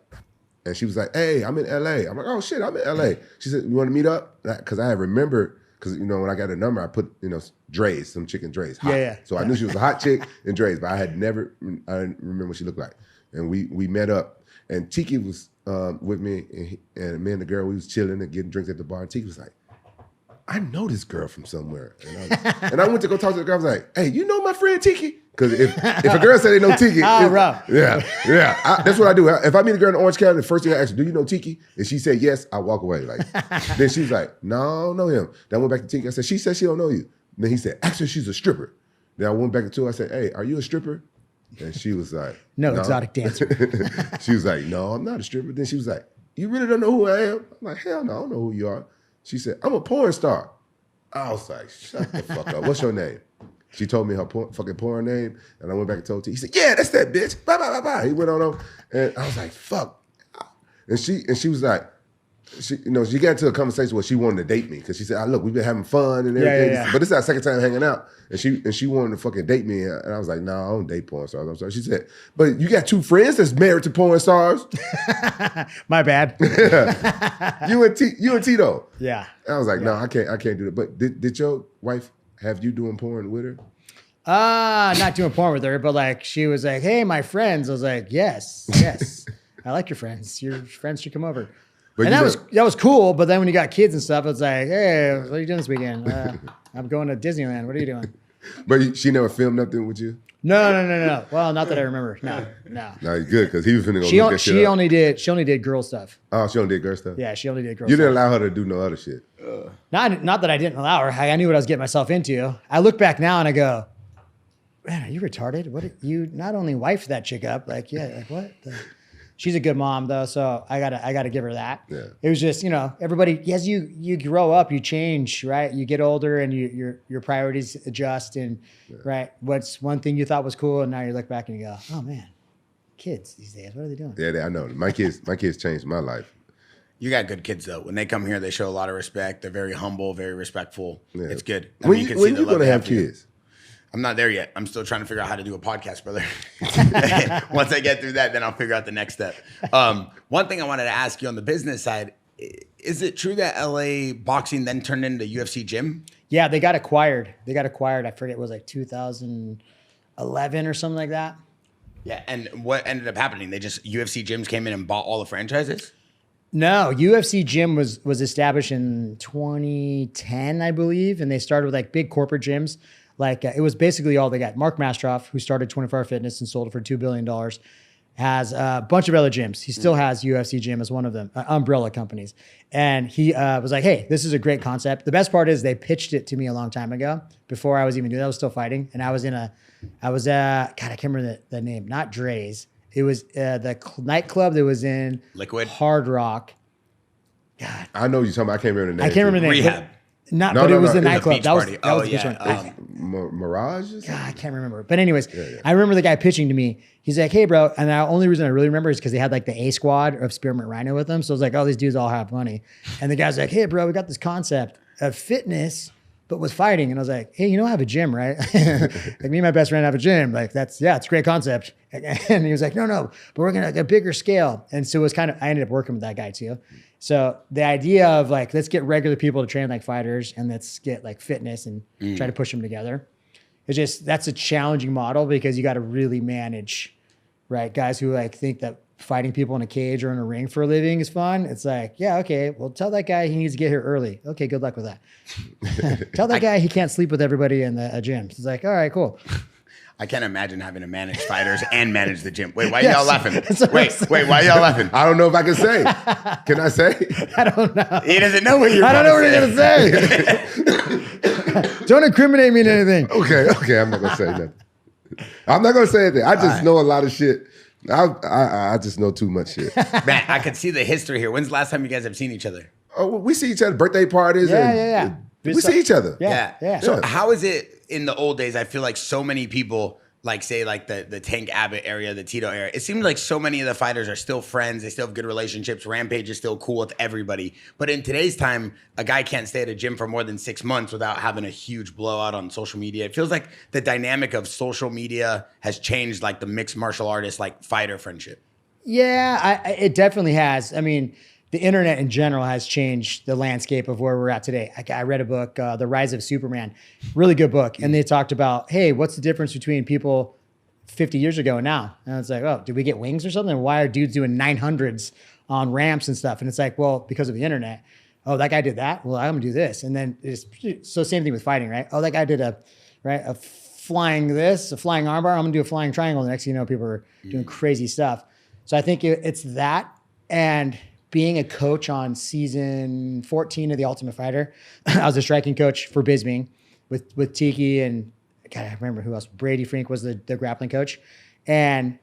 And she was like, hey, I'm in L.A. I'm like, oh, shit, I'm in L.A. She said, you want to meet up? Because I remember, because, when I got her number, I put, Dre's, some chicken Dre's. Hot. Yeah. So I knew she was a hot chick in Dre's, but I didn't remember what she looked like. And we met up, and Tiki was with me, and me and the girl, we was chilling and getting drinks at the bar. And Tiki was like, I know this girl from somewhere. And I went to go talk to the girl. I was like, hey, you know my friend Tiki? Because if a girl said they know Tiki, rough. Yeah. That's what I do. If I meet a girl in Orange County, the first thing I ask her, do you know Tiki? And she said yes, I walk away. Like, then she's like, no, I don't know him. Then I went back to Tiki. I said, she said she don't know you. And then he said, actually, she's a stripper. Then I went back to her. I said, hey, are you a stripper? And she was like, no. Exotic dancer. She was like, no, I'm not a stripper. Then she was like, you really don't know who I am? I'm like, hell no, I don't know who you are. She said, I'm a porn star. I was like, shut the fuck up. What's your name? She told me her fucking porn name, and I went back and told her. He said, yeah, that's that bitch. Bye, bye, bye, bye. He went on, and I was like, fuck. And she was like, she got into a conversation where she wanted to date me because she said, look, we've been having fun and everything. Yeah. But this is our second time hanging out. And she wanted to fucking date me. And I was like, no, I don't date porn stars. I'm sorry. She said, but you got two friends that's married to porn stars? My bad. You and Tito. Yeah. And I was like, no, I can't do that. But did your wife have you doing porn with her? Not doing porn with her, but like she was like, hey, my friends. I was like, yes. I like your friends. Your friends should come over. But and that was cool. But then when you got kids and stuff, it's like, hey, what are you doing this weekend? I'm going to Disneyland. What are you doing? But she never filmed nothing with you? No. Well, not that I remember. No. No, good because he was finna go look that shit she up. only did girl stuff. Oh, she only did girl stuff? Yeah, she only did girl stuff. You didn't allow her to do no other shit? Not that I didn't allow her. I knew what I was getting myself into. I look back now and I go, man, are you retarded? What you not only wifed that chick up, like, yeah, like what? She's a good mom though, so I gotta give her that. Yeah. It was just, everybody, as you grow up, you change, right? You get older and your priorities adjust, and right, what's one thing you thought was cool, and now you look back and you go, oh man, kids these days, what are they doing? Yeah, I know. My kids changed my life. You got good kids though. When they come here, they show a lot of respect. They're very humble, very respectful. Yeah. It's good. When you gonna have kids? I'm not there yet. I'm still trying to figure out how to do a podcast, brother. Once I get through that, then I'll figure out the next step. One thing I wanted to ask you on the business side, is it true that LA boxing then turned into UFC gym? Yeah, they got acquired. I forget, it was like 2011 or something like that. Yeah, and what ended up happening? UFC gyms came in and bought all the franchises? No, UFC gym was established in 2010, I believe, and they started with like big corporate gyms. Like it was basically all they got. Mark Mastroff, who started 24 Hour Fitness and sold it for $2 billion, has a bunch of other gyms. He still has UFC gym as one of them, umbrella companies. And he was like, hey, this is a great concept. The best part is they pitched it to me a long time ago before I was even doing that. I was still fighting. And I was God, I can't remember the name, not Dre's. It was the nightclub that was in Liquid Hard Rock. God. I know you're talking about, I can't remember the name. I can't remember the name. Rehab. But it was the It was a nightclub. beach That was party. the beach one. Mirage? Or God, I can't remember. But anyways, I remember the guy pitching to me. He's like, hey, bro. And the only reason I really remember is because they had like the A squad of Spearmint Rhino with them. So I was like, oh, these dudes all have money. And the guy's like, hey, bro, we got this concept of fitness, but with fighting. And I was like, hey, I have a gym, right? Like me and my best friend have a gym. Like it's a great concept. And he was like, no, but we're going to like a bigger scale. And so it was I ended up working with that guy too. So the idea of like, let's get regular people to train like fighters and let's get like fitness and try to push them together. That's a challenging model because you got to really manage, right? Guys who like think that fighting people in a cage or in a ring for a living is fun. It's like, yeah, okay, well tell that guy he needs to get here early. Okay, good luck with that. Tell that guy he can't sleep with everybody in the gym. It's like, all right, cool. I can't imagine having to manage fighters and manage the gym. Wait, why y'all laughing? Wait, why y'all laughing? I don't know if I can say. Can I say? I don't know. He doesn't know what you're I don't know what you're going to say. Don't incriminate me in anything. Okay, I'm not going to say nothing. I'm not going to say anything. I just know a lot of shit. I just know too much shit. Man, I could see the history here. When's the last time you guys have seen each other? Oh, we see each other, birthday parties. Yeah. We see each other. Yeah. So how is it in the old days? I feel like so many people, like say like the Tank Abbott area, the Tito area, it seems like so many of the fighters are still friends. They still have good relationships. Rampage is still cool with everybody. But in today's time, a guy can't stay at a gym for more than 6 months without having a huge blowout on social media. It feels like the dynamic of social media has changed like the mixed martial artist, like fighter friendship. Yeah, it definitely has. I mean, the internet in general has changed the landscape of where we're at today. I read a book, The Rise of Superman, really good book. And they talked about, hey, what's the difference between people 50 years ago and now? And it's like, oh, did we get wings or something? Why are dudes doing 900s on ramps and stuff? And it's like, well, because of the internet. Oh, that guy did that? Well, I'm gonna do this. And then so same thing with fighting, right? Oh, that guy did a flying armbar. I'm gonna do a flying triangle. The next thing you know, people are doing crazy stuff. So I think it's that, and being a coach on season 14 of The Ultimate Fighter. I was a striking coach for Bisbing with Tiki and God, I remember who else. Brady Frink was the grappling coach. And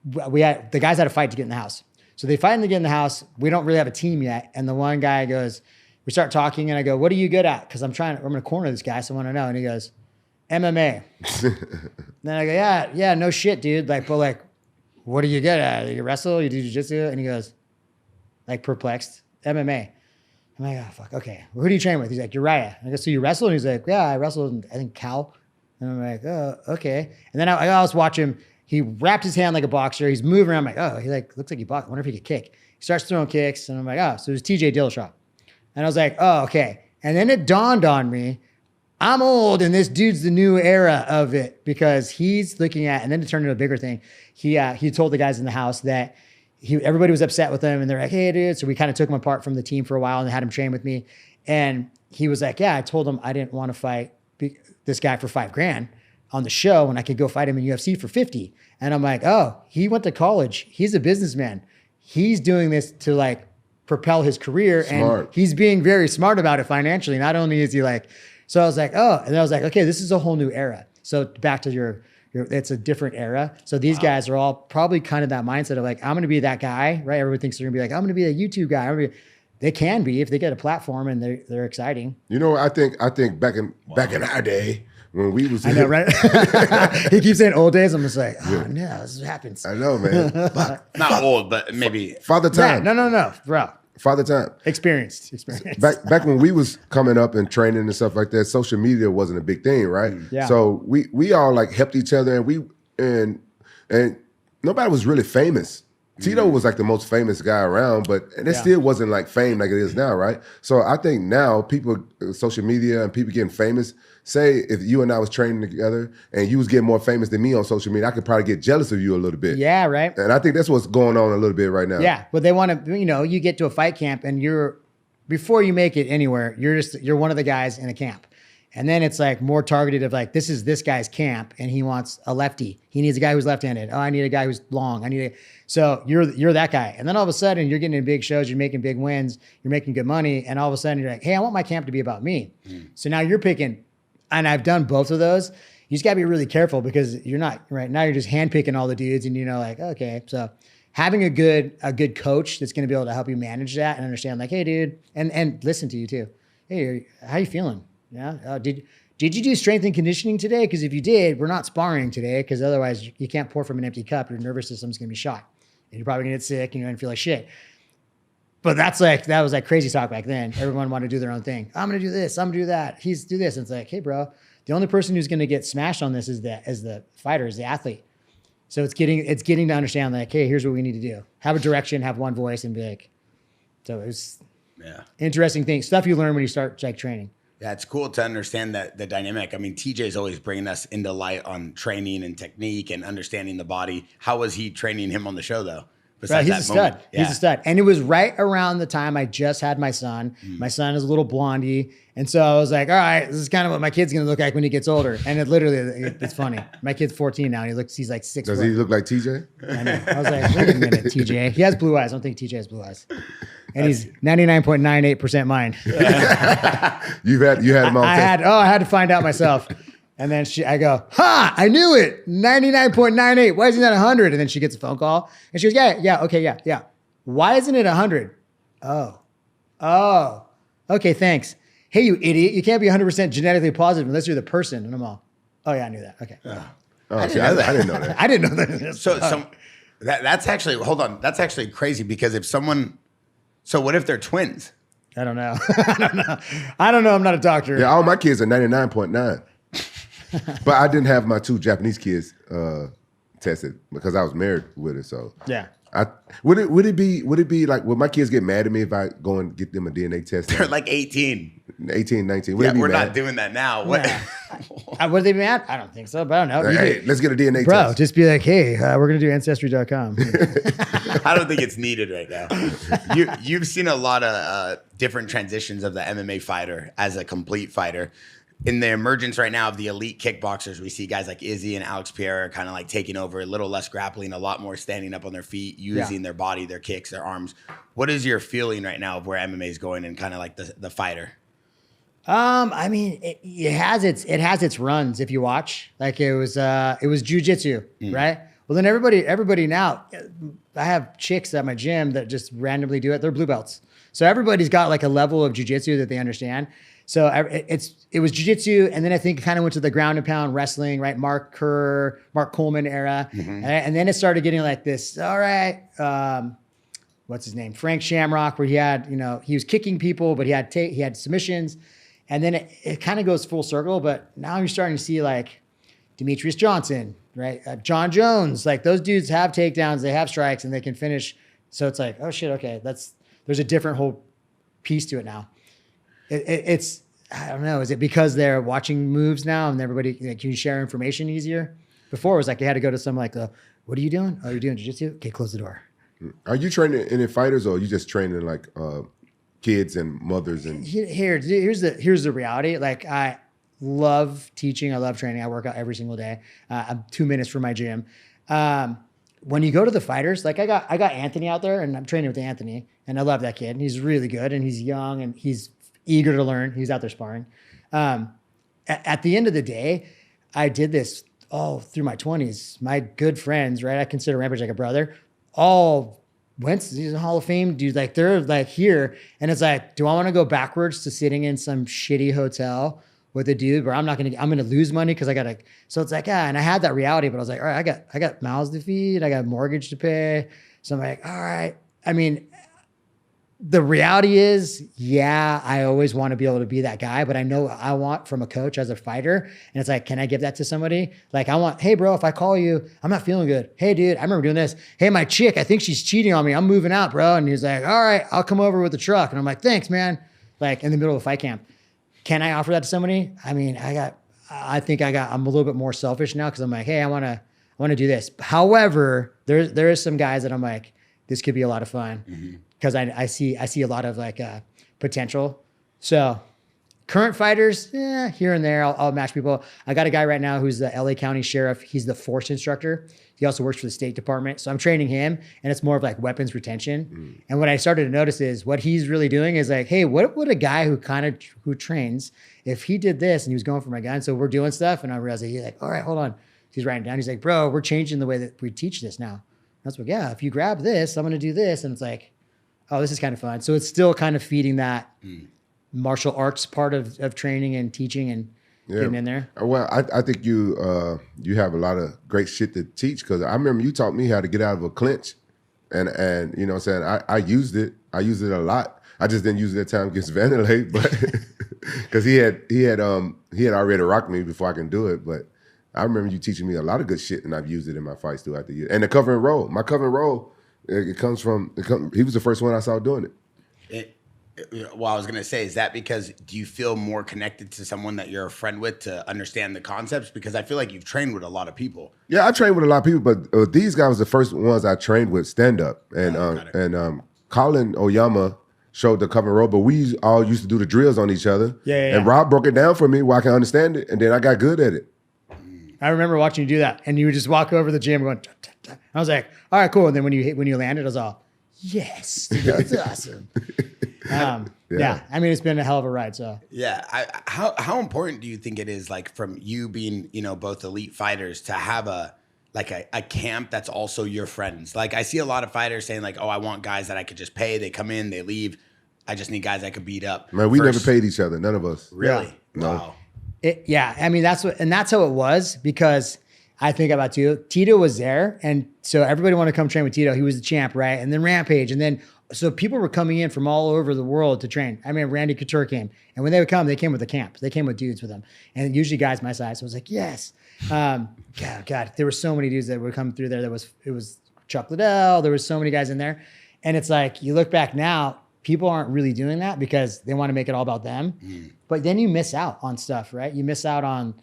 the guys had a fight to get in the house. So they fight to get in the house. We don't really have a team yet. And the one guy goes, we start talking and I go, what are you good at? Because I'm going to corner this guy. So I want to know. And he goes, MMA. Then I go, yeah, no shit, dude. But what are you good at? You wrestle? You do jiu-jitsu? And he goes, perplexed, MMA. I'm like, oh, fuck, okay. Well, who do you train with? He's like, Uriah. I go, so you wrestle? And he's like, yeah, I wrestled, I think, Cal. And I'm like, oh, okay. And then I always watch him. He wrapped his hand like a boxer. He's moving around. I'm like, oh, he looks like he boxed. I wonder if he could kick. He starts throwing kicks. And I'm like, oh, so it was TJ Dillashaw. And I was like, oh, okay. And then it dawned on me, I'm old and this dude's the new era of it, because he's looking at, and then to turn into a bigger thing, he told the guys in the house that everybody was upset with him and they're like, hey, dude. So we kind of took him apart from the team for a while and had him train with me. And he was like, yeah, I told him I didn't want to fight this guy for $5,000 on the show when I could go fight him in UFC for 50. And I'm like, oh, he went to college. He's a businessman. He's doing this to propel his career. Smart. And he's being very smart about it financially. Not only is he so I was like, oh, and I was like, okay, this is a whole new era. So back to your It's a different era. So these guys are all probably kind of that mindset of like, I'm going to be that guy, right? Everyone thinks they're going to be like, I'm going to be a YouTube guy. They can be if they get a platform and they're exciting. You know, I think back in our day when we was, I know, right? He keeps saying old days. I'm just like, oh no, this happens. I know, man. Not old, but maybe Father Time. No, bro. Father Time. Experienced. Back when we was coming up and training and stuff like that, social media wasn't a big thing, right? Yeah. So we all like helped each other, and nobody was really famous. Tito was like the most famous guy around, but it still wasn't like fame like it is now, right? So I think now people, social media and people getting famous, say if you and I was training together and you was getting more famous than me on social media, I could probably get jealous of you a little bit. Yeah, right. And I think that's what's going on a little bit right now. Yeah, but they want to, you get to a fight camp and before you make it anywhere, you're one of the guys in a camp. And then it's like more targeted of like, this is this guy's camp and he wants a lefty. He needs a guy who's left-handed. Oh, I need a guy who's long. So you're that guy. And then all of a sudden you're getting in big shows, you're making big wins, you're making good money. And all of a sudden you're like, hey, I want my camp to be about me. So now you're picking, and I've done both of those. You just gotta be really careful because you're not right now. You're just handpicking all the dudes and like, okay. So having a good coach that's going to be able to help you manage that and understand like, hey dude, and listen to you too. Hey, how you feeling? Yeah. Did you do strength and conditioning today? Because if you did, we're not sparring today because otherwise you can't pour from an empty cup. Your nervous system's going to be shot and you're probably going to get sick and you're going to feel like shit. But that was like crazy talk back then. Everyone wanted to do their own thing. I'm going to do this. I'm going to do that. He's do this. And it's like, hey bro, the only person who's going to get smashed on this is the fighter, is the athlete. So it's getting to understand like, hey, here's what we need to do. Have a direction, have one voice, and be like, so it was interesting things. Stuff you learn when you start like training. Yeah, it's cool to understand that the dynamic. I mean, TJ's always bringing us into light on training and technique and understanding the body. How was he training him on the show, though? Right, he's a stud. Yeah. He's a stud. And it was right around the time I just had my son. My son is a little blondie. And so I was like, all right, this is kind of what my kid's going to look like when he gets older. And it's funny. My kid's 14 now. And he's like 6 Does he look like TJ? I know. I was like, wait a minute, TJ. He has blue eyes. I don't think TJ has blue eyes. And he's 99.98% mine. You had him on. I had to find out myself. And then I go, I knew it. 99.98. Why isn't that 100? And then she gets a phone call and she goes, yeah. Why isn't it 100? Oh, okay, thanks. Hey, you idiot. You can't be 100% genetically positive unless you're the person. And I'm all, oh yeah, I knew that. Okay. I didn't know that. I didn't know that. So that's actually, hold on. That's actually crazy because so what if they're twins? I don't know. I don't know. I'm not a doctor. Yeah, all my kids are 99.9. But I didn't have my 2 Japanese kids tested because I was married with it. So yeah. Would it be like, would my kids get mad at me if I go and get them a DNA test? They're like 18. 19. Yeah, we're not doing that now. What? Yeah. Would they be mad? I don't think so, but I don't know. Hey, let's get a DNA test. Bro, just be like, hey, we're going to do Ancestry.com. I don't think it's needed right now. You've seen a lot of different transitions of the MMA fighter as a complete fighter. In the emergence right now of the elite kickboxers, we see guys like Izzy and Alex Pierre kind of like taking over, a little less grappling, a lot more standing up on their feet, using their body, their kicks, their arms. What is your feeling right now of where MMA is going and kind of like the fighter? I mean, it has its runs if you watch. Like it was jiu-jitsu, right? Well, then everybody now, I have chicks at my gym that just randomly do it. They're blue belts. So everybody's got like a level of jiu-jitsu that they understand. So it was jiu-jitsu, and then I think it kind of went to the ground and pound wrestling, right? Mark Coleman era. And then it started getting like this, all right, what's his name? Frank Shamrock, where he had, he was kicking people, but he had submissions. And then it kind of goes full circle, but now you're starting to see like Demetrius Johnson, right? John Jones, like those dudes have takedowns, they have strikes, and they can finish. So it's like, oh shit, okay, there's a different whole piece to it now. It's I don't know. Is it because they're watching moves now and everybody can you share information easier? Before it was like you had to go to some like, what are you doing? Oh, you're doing jiu-jitsu? Okay, close the door. Are you training any fighters or are you just training like kids and mothers? And here's the reality. Like I love teaching. I love training. I work out every single day. I'm 2 minutes from my gym. When you go to the fighters, like I got Anthony out there and I'm training with Anthony and I love that kid and he's really good and he's young and he's eager to learn. He's out there sparring. At the end of the day, I did this all through my 20s, my good friends, right? I consider Rampage like a brother, all went to the Hall of Fame, dude. Like they're like here. And it's like, do I want to go backwards to sitting in some shitty hotel with a dude where I'm going to lose money because I got to, so it's like, and I had that reality, but I was like, all right, I got mouths to feed. I got a mortgage to pay. So I'm like, all right. I mean, the reality is, yeah, I always want to be able to be that guy, but I know what I want from a coach as a fighter. And it's like, can I give that to somebody? Like I want, hey bro, if I call you, I'm not feeling good. Hey dude, I remember doing this. Hey, my chick, I think she's cheating on me. I'm moving out, bro. And he's like, all right, I'll come over with the truck. And I'm like, thanks, man. Like in the middle of a fight camp. Can I offer that to somebody? I mean, I'm a little bit more selfish now because I'm like, hey, I want to do this. However, there is some guys that I'm like, this could be a lot of fun because I see a lot of like potential. So current fighters, here and there, I'll match people. I got a guy right now who's the LA County Sheriff. He's the force instructor. He also works for the State Department. So I'm training him, and it's more of like weapons retention. And what I started to notice is what he's really doing is like, hey, what would a guy who trains, if he did this and he was going for my gun? So we're doing stuff, and I realized he's like, all right, hold on. He's writing down. He's like, bro, we're changing the way that we teach this now. That's what, yeah, if you grab this, I'm going to do this. And it's like, oh, this is kind of fun. So it's still kind of feeding that martial arts part of training and teaching and getting in there. Well, I think you have a lot of great shit to teach because I remember you taught me how to get out of a clinch, and you know what I'm saying, I used it a lot. I just didn't use it that time against Vanderlei, but because he had already rocked me before I can do it. But I remember you teaching me a lot of good shit, and I've used it in my fights throughout the year. And the cover and roll, my cover and roll, he was the first one I saw doing it. Well, I was going to say, is that because do you feel more connected to someone that you're a friend with to understand the concepts? Because I feel like you've trained with a lot of people. Yeah, I trained with a lot of people, but these guys were the first ones I trained with stand up. And Colin Oyama showed the cover and roll, but we all used to do the drills on each other. Yeah. And Rob broke it down for me where I can understand it, and then I got good at it. I remember watching you do that, and you would just walk over the gym going, ta, ta, ta. I was like, all right, cool. And then when you landed, I was all, yes, that's awesome. Yeah, I mean, it's been a hell of a ride. So yeah, how important do you think it is, like from you being, both elite fighters, to have a camp that's also your friends? Like I see a lot of fighters saying like, oh, I want guys that I could just pay. They come in, they leave. I just need guys I could beat up. Man, we never paid each other. None of us. Really? Yeah. No. Wow. I mean, that's how it was, because I think about Tito was there. And so everybody wanted to come train with Tito. He was the champ, right? And then Rampage. And then, so people were coming in from all over the world to train. I mean, Randy Couture came. And when they would come, they came with a camp. They came with dudes with them. And usually guys my size. So I was like, yes. God, there were so many dudes that would come through there. It was Chuck Liddell. There was so many guys in there. And it's like, you look back now, people aren't really doing that because they want to make it all about them. But then you miss out on stuff, right? You miss out on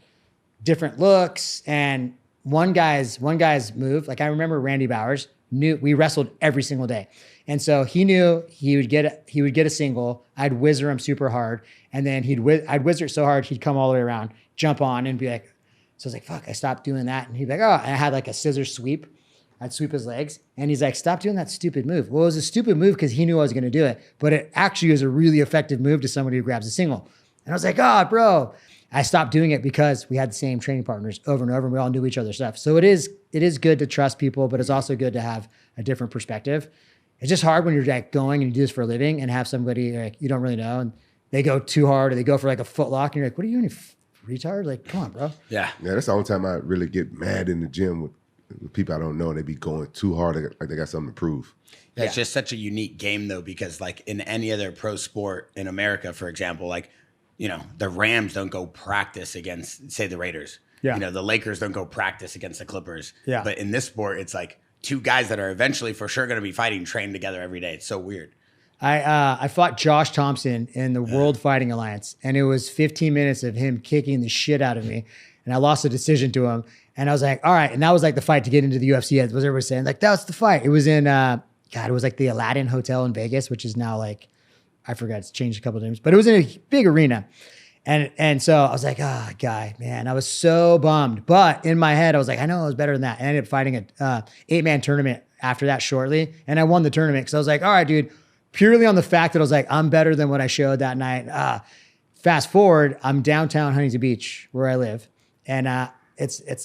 different looks. And one guy's move, like I remember Randy Bowers knew we wrestled every single day. And so he knew he would get a single. I'd whizzer him super hard. And then I'd whizzer it so hard, he'd come all the way around, jump on and be like, so I was like, fuck, I stopped doing that. And he'd be like, oh, and I had like a scissor sweep. I'd sweep his legs. And he's like, stop doing that stupid move. Well, it was a stupid move because he knew I was going to do it. But it actually was a really effective move to somebody who grabs a single. And I was like, oh, bro. I stopped doing it because we had the same training partners over and over, and we all knew each other's stuff. So it is good to trust people, but it's also good to have a different perspective. It's just hard when you're like going and you do this for a living and have somebody like you don't really know and they go too hard or they go for like a foot lock and you're like, what are you doing, you retard? Like, come on, bro. Yeah, that's the only time I really get mad in the gym with people I don't know. They be going too hard, like they got something to prove. Yeah, it's just such a unique game though, because like in any other pro sport in America, for example, like, the Rams don't go practice against, say, the Raiders. Yeah. The Lakers don't go practice against the Clippers. Yeah. But in this sport, it's like two guys that are eventually for sure going to be fighting, train together every day. It's so weird. I fought Josh Thompson in the World Fighting Alliance, and it was 15 minutes of him kicking the shit out of me, and I lost a decision to him. And I was like, all right. And that was like the fight to get into the UFC. As was everybody saying, like, that was the fight. It was in, it was like the Aladdin Hotel in Vegas, which is now like, I forgot, it's changed a couple of times, but it was in a big arena. And so I was like, oh, guy, man, I was so bummed. But in my head, I was like, I know I was better than that. And I ended up fighting a 8-man tournament after that shortly. And I won the tournament. So I was like, all right, dude, purely on the fact that I was like, I'm better than what I showed that night. Fast forward, I'm downtown Huntington Beach where I live. And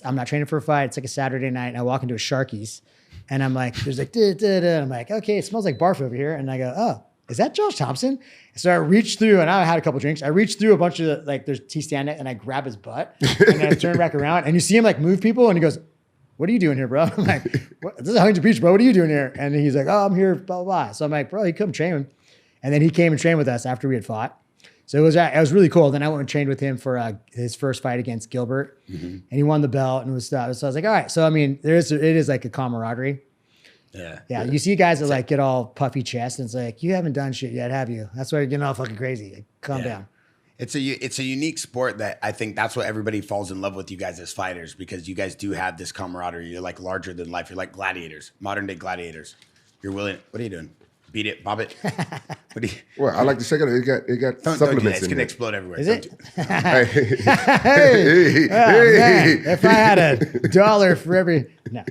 I'm not training for a fight. It's like a Saturday night, and I walk into a Sharky's, and I'm like, there's like, duh, duh, duh. I'm like, okay, it smells like barf over here, and I go, oh, is that Josh Thompson? So I reach through, and I had a couple drinks. I reached through a bunch of like, there's T-stand, and I grab his butt, and I turn back around, and you see him like move people, and he goes, what are you doing here, bro? I'm like, this is Huntington Beach, bro. What are you doing here? And he's like, oh, I'm here, blah, blah, blah. So I'm like, bro, you come train him. And then he came and trained with us after we had fought. So it was really cool. Then I went and trained with him for his first fight against Gilbert, and he won the belt and was stuff. So I was like, all right. So I mean, it is like a camaraderie. Yeah. You see guys that like get all puffy chest, and it's like, you haven't done shit yet, have you? That's why you're getting all fucking crazy. Like, calm down. It's a unique sport that I think that's what everybody falls in love with you guys as fighters, because you guys do have this camaraderie. You're like larger than life. You're like gladiators, modern day gladiators. You're willing. What are you doing? Beat it, bob it. What do you? Well, I like to check it out. It got Don't supplements do that. It's in gonna there. explode everywhere. Is it? Hey, Man, if I had $1 for every, no,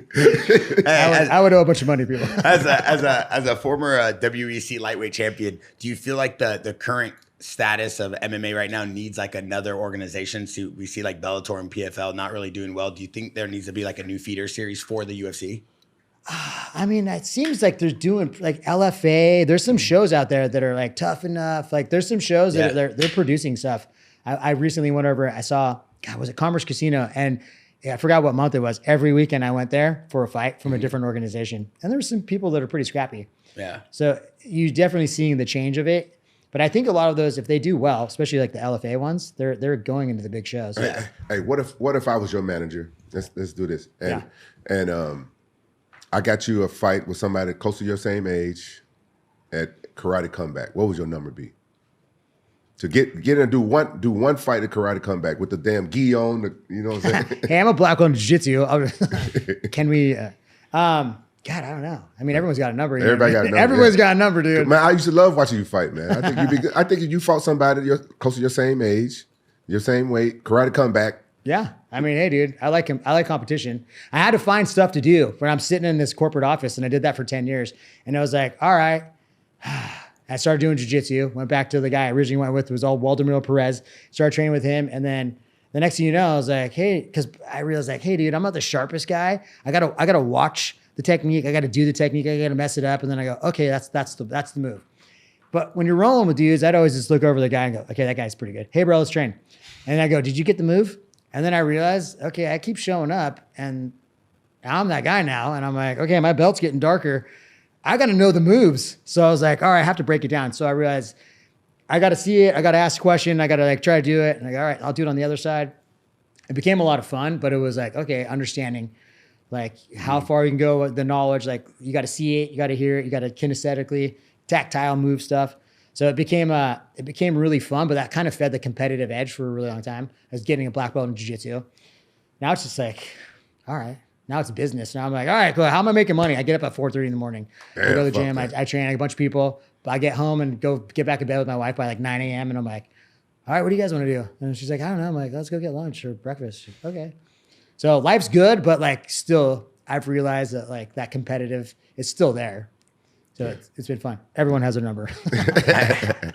I would owe a bunch of money to people. As a former WEC lightweight champion, do you feel like the current status of MMA right now needs like another organization? So we see like Bellator and PFL not really doing well. Do you think there needs to be like a new feeder series for the UFC? I mean, it seems like they're doing like LFA. There's some shows out there that are like Tough Enough. Like there's some shows that they're producing stuff. I recently went over, I saw, God, was it Commerce Casino? And I forgot what month it was. Every weekend I went there for a fight from a different organization. And there were some people that are pretty scrappy. Yeah. So you're definitely seeing the change of it. But I think a lot of those, if they do well, especially like the LFA ones, they're going into the big shows. Yeah. Hey, what if I was your manager? Let's do this. And I got you a fight with somebody close to your same age at Karate Comeback. What would your number be? To get in and do one fight at Karate Comeback with the damn gi on, you know what I'm saying? Hey, I'm a black belt in jiu-jitsu. Can we? God, I don't know. I mean, everyone's got a number. Everybody got a number. Everyone's got a number, dude. Man, I used to love watching you fight, man. I think you'd be good. I think if you fought somebody close to your same age, your same weight, Karate Comeback. Yeah. I mean, hey, dude, I like him. I like competition. I had to find stuff to do when I'm sitting in this corporate office, and I did that for 10 years. And I was like, all right. I started doing jiu-jitsu, went back to the guy I originally went with, was all Waldemiro Perez, started training with him. And then the next thing you know, I was like, hey, because I realized like, hey, dude, I'm not the sharpest guy. I gotta watch the technique. I gotta do the technique. I gotta mess it up. And then I go, okay, that's the move. But when you're rolling with dudes, I'd always just look over the guy and go, okay, that guy's pretty good. Hey, bro, let's train. And I go, did you get the move? And then I realized, okay, I keep showing up, and I'm that guy now. And I'm like, okay, my belt's getting darker. I got to know the moves. So I was like, all right, I have to break it down. So I realized I got to see it. I got to ask a question. I got to like try to do it. And I go, all right, I'll do it on the other side. It became a lot of fun, but it was like, okay, understanding like how far you can go with the knowledge. Like you got to see it, you got to hear it, you got to kinesthetically, tactile move stuff. So it became really fun, but that kind of fed the competitive edge for a really long time. I was getting a black belt in jiu-jitsu. Now it's just like, all right, now it's business. Now I'm like, all right, cool. How am I making money? I get up at 4:30 in the morning. I go to the gym. I train a bunch of people. I get home and go get back in bed with my wife by like 9 a.m. And I'm like, all right, what do you guys want to do? And she's like, I don't know. I'm like, let's go get lunch or breakfast. She's like, okay. So life's good, but like still, I've realized that like that competitive is still there. So it's been fun. Everyone has a number.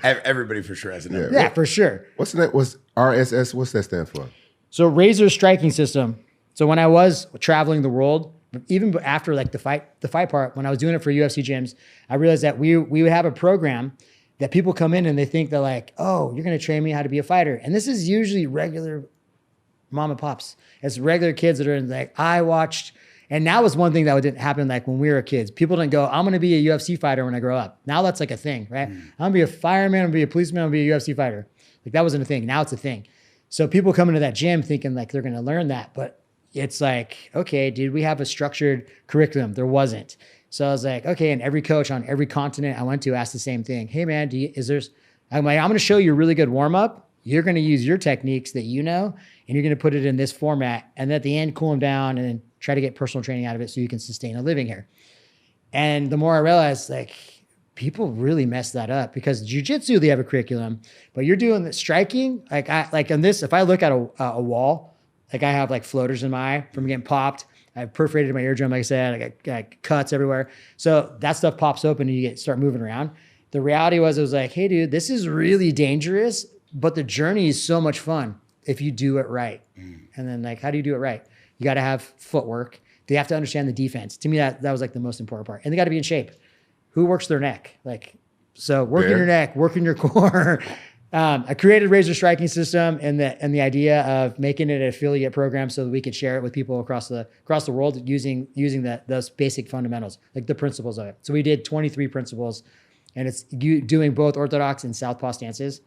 Everybody for sure has a number. Yeah, for sure. What's that? What's RSS? What's that stand for? So Razer striking system. So when I was traveling the world, even after like the fight part, when I was doing it for UFC gyms, I realized that we would have a program that people come in and they think they're like, oh, you're going to train me how to be a fighter. And this is usually regular mom and pops. It's regular kids that are like, I watched. And now was one thing that didn't happen like when we were kids. People didn't go, I'm going to be a UFC fighter when I grow up. Now that's like a thing, right? I'm going to be a fireman, I'm going to be a policeman, I'm going to be a UFC fighter. Like that wasn't a thing. Now it's a thing. So people come into that gym thinking like they're going to learn that. But it's like, okay, dude, we have a structured curriculum. There wasn't. So I was like, okay. And every coach on every continent I went to asked the same thing. Hey man, I'm like, I'm going to show you a really good warm up. You're going to use your techniques that you know, and you're going to put it in this format. And at the end, cool them down and then try to get personal training out of it so you can sustain a living here. And the more I realized, like, people really mess that up because jiu-jitsu, they have a curriculum, but you're doing the striking. Like on this, if I look at a wall, like I have like floaters in my eye from getting popped. I have perforated my eardrum, like I said, I got cuts everywhere. So that stuff pops open and you start moving around. The reality was, it was like, hey dude, this is really dangerous, but the journey is so much fun. if you do it right. And then like, how do you do it right? You got to have footwork. They have to understand the defense. To me, that was like the most important part. And they got to be in shape. Who works their neck? Like, so working your neck, working your core. I created Razer striking system and the idea of making it an affiliate program so that we could share it with people across the world using those basic fundamentals, like the principles of it. So we did 23 principles, and it's doing both orthodox and southpaw stances.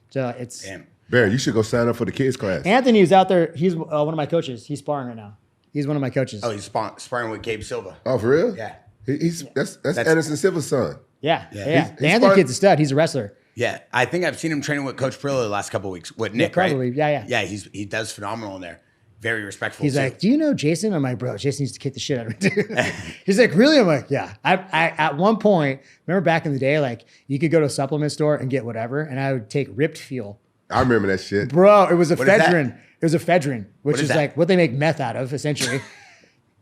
So it's Bear, you should go sign up for the kids class. Anthony is out there. He's one of my coaches. He's sparring right now. He's one of my coaches. Oh, he's sparring with Gabe Silva. Oh, for real? Yeah. That's Anderson Silva's son. Yeah. He's The Anthony kid's a stud. He's a wrestler. Yeah, I think I've seen him training with Coach Perillo the last couple of weeks with Nick, probably. right? Yeah. He does phenomenal in there. Very respectful. He's too. like, do you know Jason? I'm like, bro, Jason used to kick the shit out of me. He's like, really? I'm like, yeah. I at one point, remember back in the day, like you could go to a supplement store and get whatever, and I would take Ripped Fuel. I remember that shit. Bro, it was a What is ephedrine. that? It was a ephedrine, which is that? like what they make meth out of, essentially.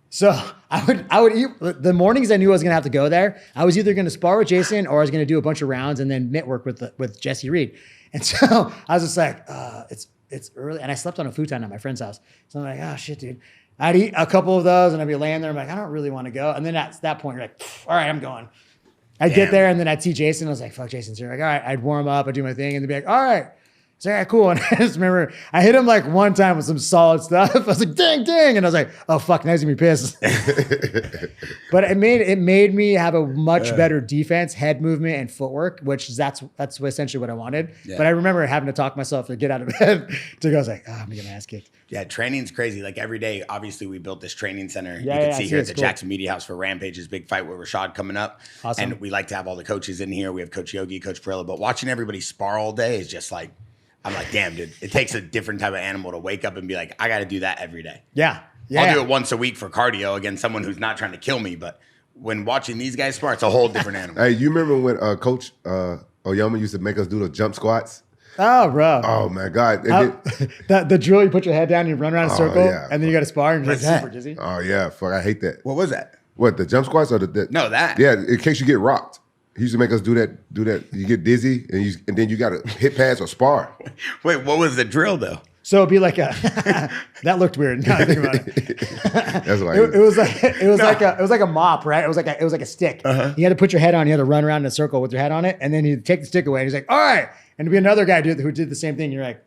So I would eat the mornings I knew I was gonna have to go there. I was either gonna spar with Jason or I was gonna do a bunch of rounds and then mitt work with Jesse Reed. And so I was just like, it's early, and I slept on a futon at my friend's house. So I'm like, oh shit, dude. I'd eat a couple of those and I'd be laying there. I'm like, I don't really want to go. And then at that point, you're like, all right, I'm going. I'd get there and then I'd see Jason. I was like, fuck, Jason's here. Like, all right, I'd warm up, I'd do my thing, and they'd be like, all right. It's like, all right, cool. And I just remember I hit him like one time with some solid stuff. I was like, dang. And I was like, oh fuck, now he's gonna be pissed. But it made me have a much better defense, head movement, and footwork, which that's essentially what I wanted. Yeah. But I remember having to talk myself to get out of bed to go. I was like, oh, I'm gonna get my ass kicked. Yeah, training's crazy. Like every day, obviously, we built this training center. Yeah, you can see here at the cool. Jaxxon Media House for Rampage's big fight with Rashad coming up. Awesome. And we like to have all the coaches in here. We have Coach Yogi, Coach Perillo. But watching everybody spar all day is just like, I'm like, damn, dude. It takes a different type of animal to wake up and be like, I got to do that every day. Yeah. I'll do it once a week for cardio against someone who's not trying to kill me. But when watching these guys spar, it's a whole different animal. Hey, you remember when Coach Oyama used to make us do the jump squats? Oh, bro. Oh, my God. The drill, you put your head down, you run around in a circle, yeah. and then you got to spar, and you're What's super that? dizzy. Oh, yeah. Fuck, I hate that. What was that? What, the jump squats or the No, that. Yeah, in case you get rocked. He used to make us do that. You get dizzy, and then you got to hit pads or spar. Wait, what was the drill, though? So it'd be like that looked weird. Now I think about it. That's why It was like a mop, right? It was like a stick. You had to put your head on. You had to run around in a circle with your head on it, and then you take the stick away. And he's like, "All right," and there'd be another guy who did the same thing. You're like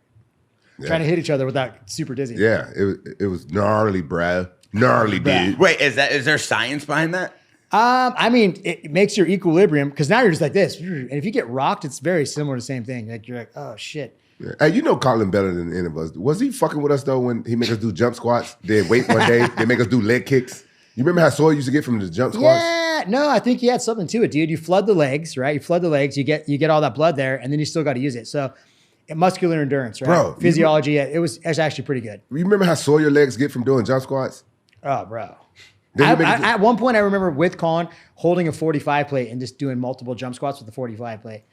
trying to hit each other without super dizzy. Yeah, it was gnarly, bruh. Gnarly, dude. Wait, is there science behind that? I mean, it makes your equilibrium because now you're just like this, and if you get rocked, it's very similar to the same thing. Like you're like, oh shit. Yeah. Hey, you know Colin better than any of us. Was he fucking with us though when he make us do jump squats? Then wait one day, they make us do leg kicks. You remember how sore you used to get from the jump squats? Yeah, no, I think he had something to it, dude. You flood the legs, right? You flood the legs, you get all that blood there, and then you still got to use it. So muscular endurance, right? Bro, Physiology, it's actually pretty good. You remember how sore your legs get from doing jump squats? Oh, bro. At One point, I remember with Colin holding a 45 plate and just doing multiple jump squats with the 45 plate.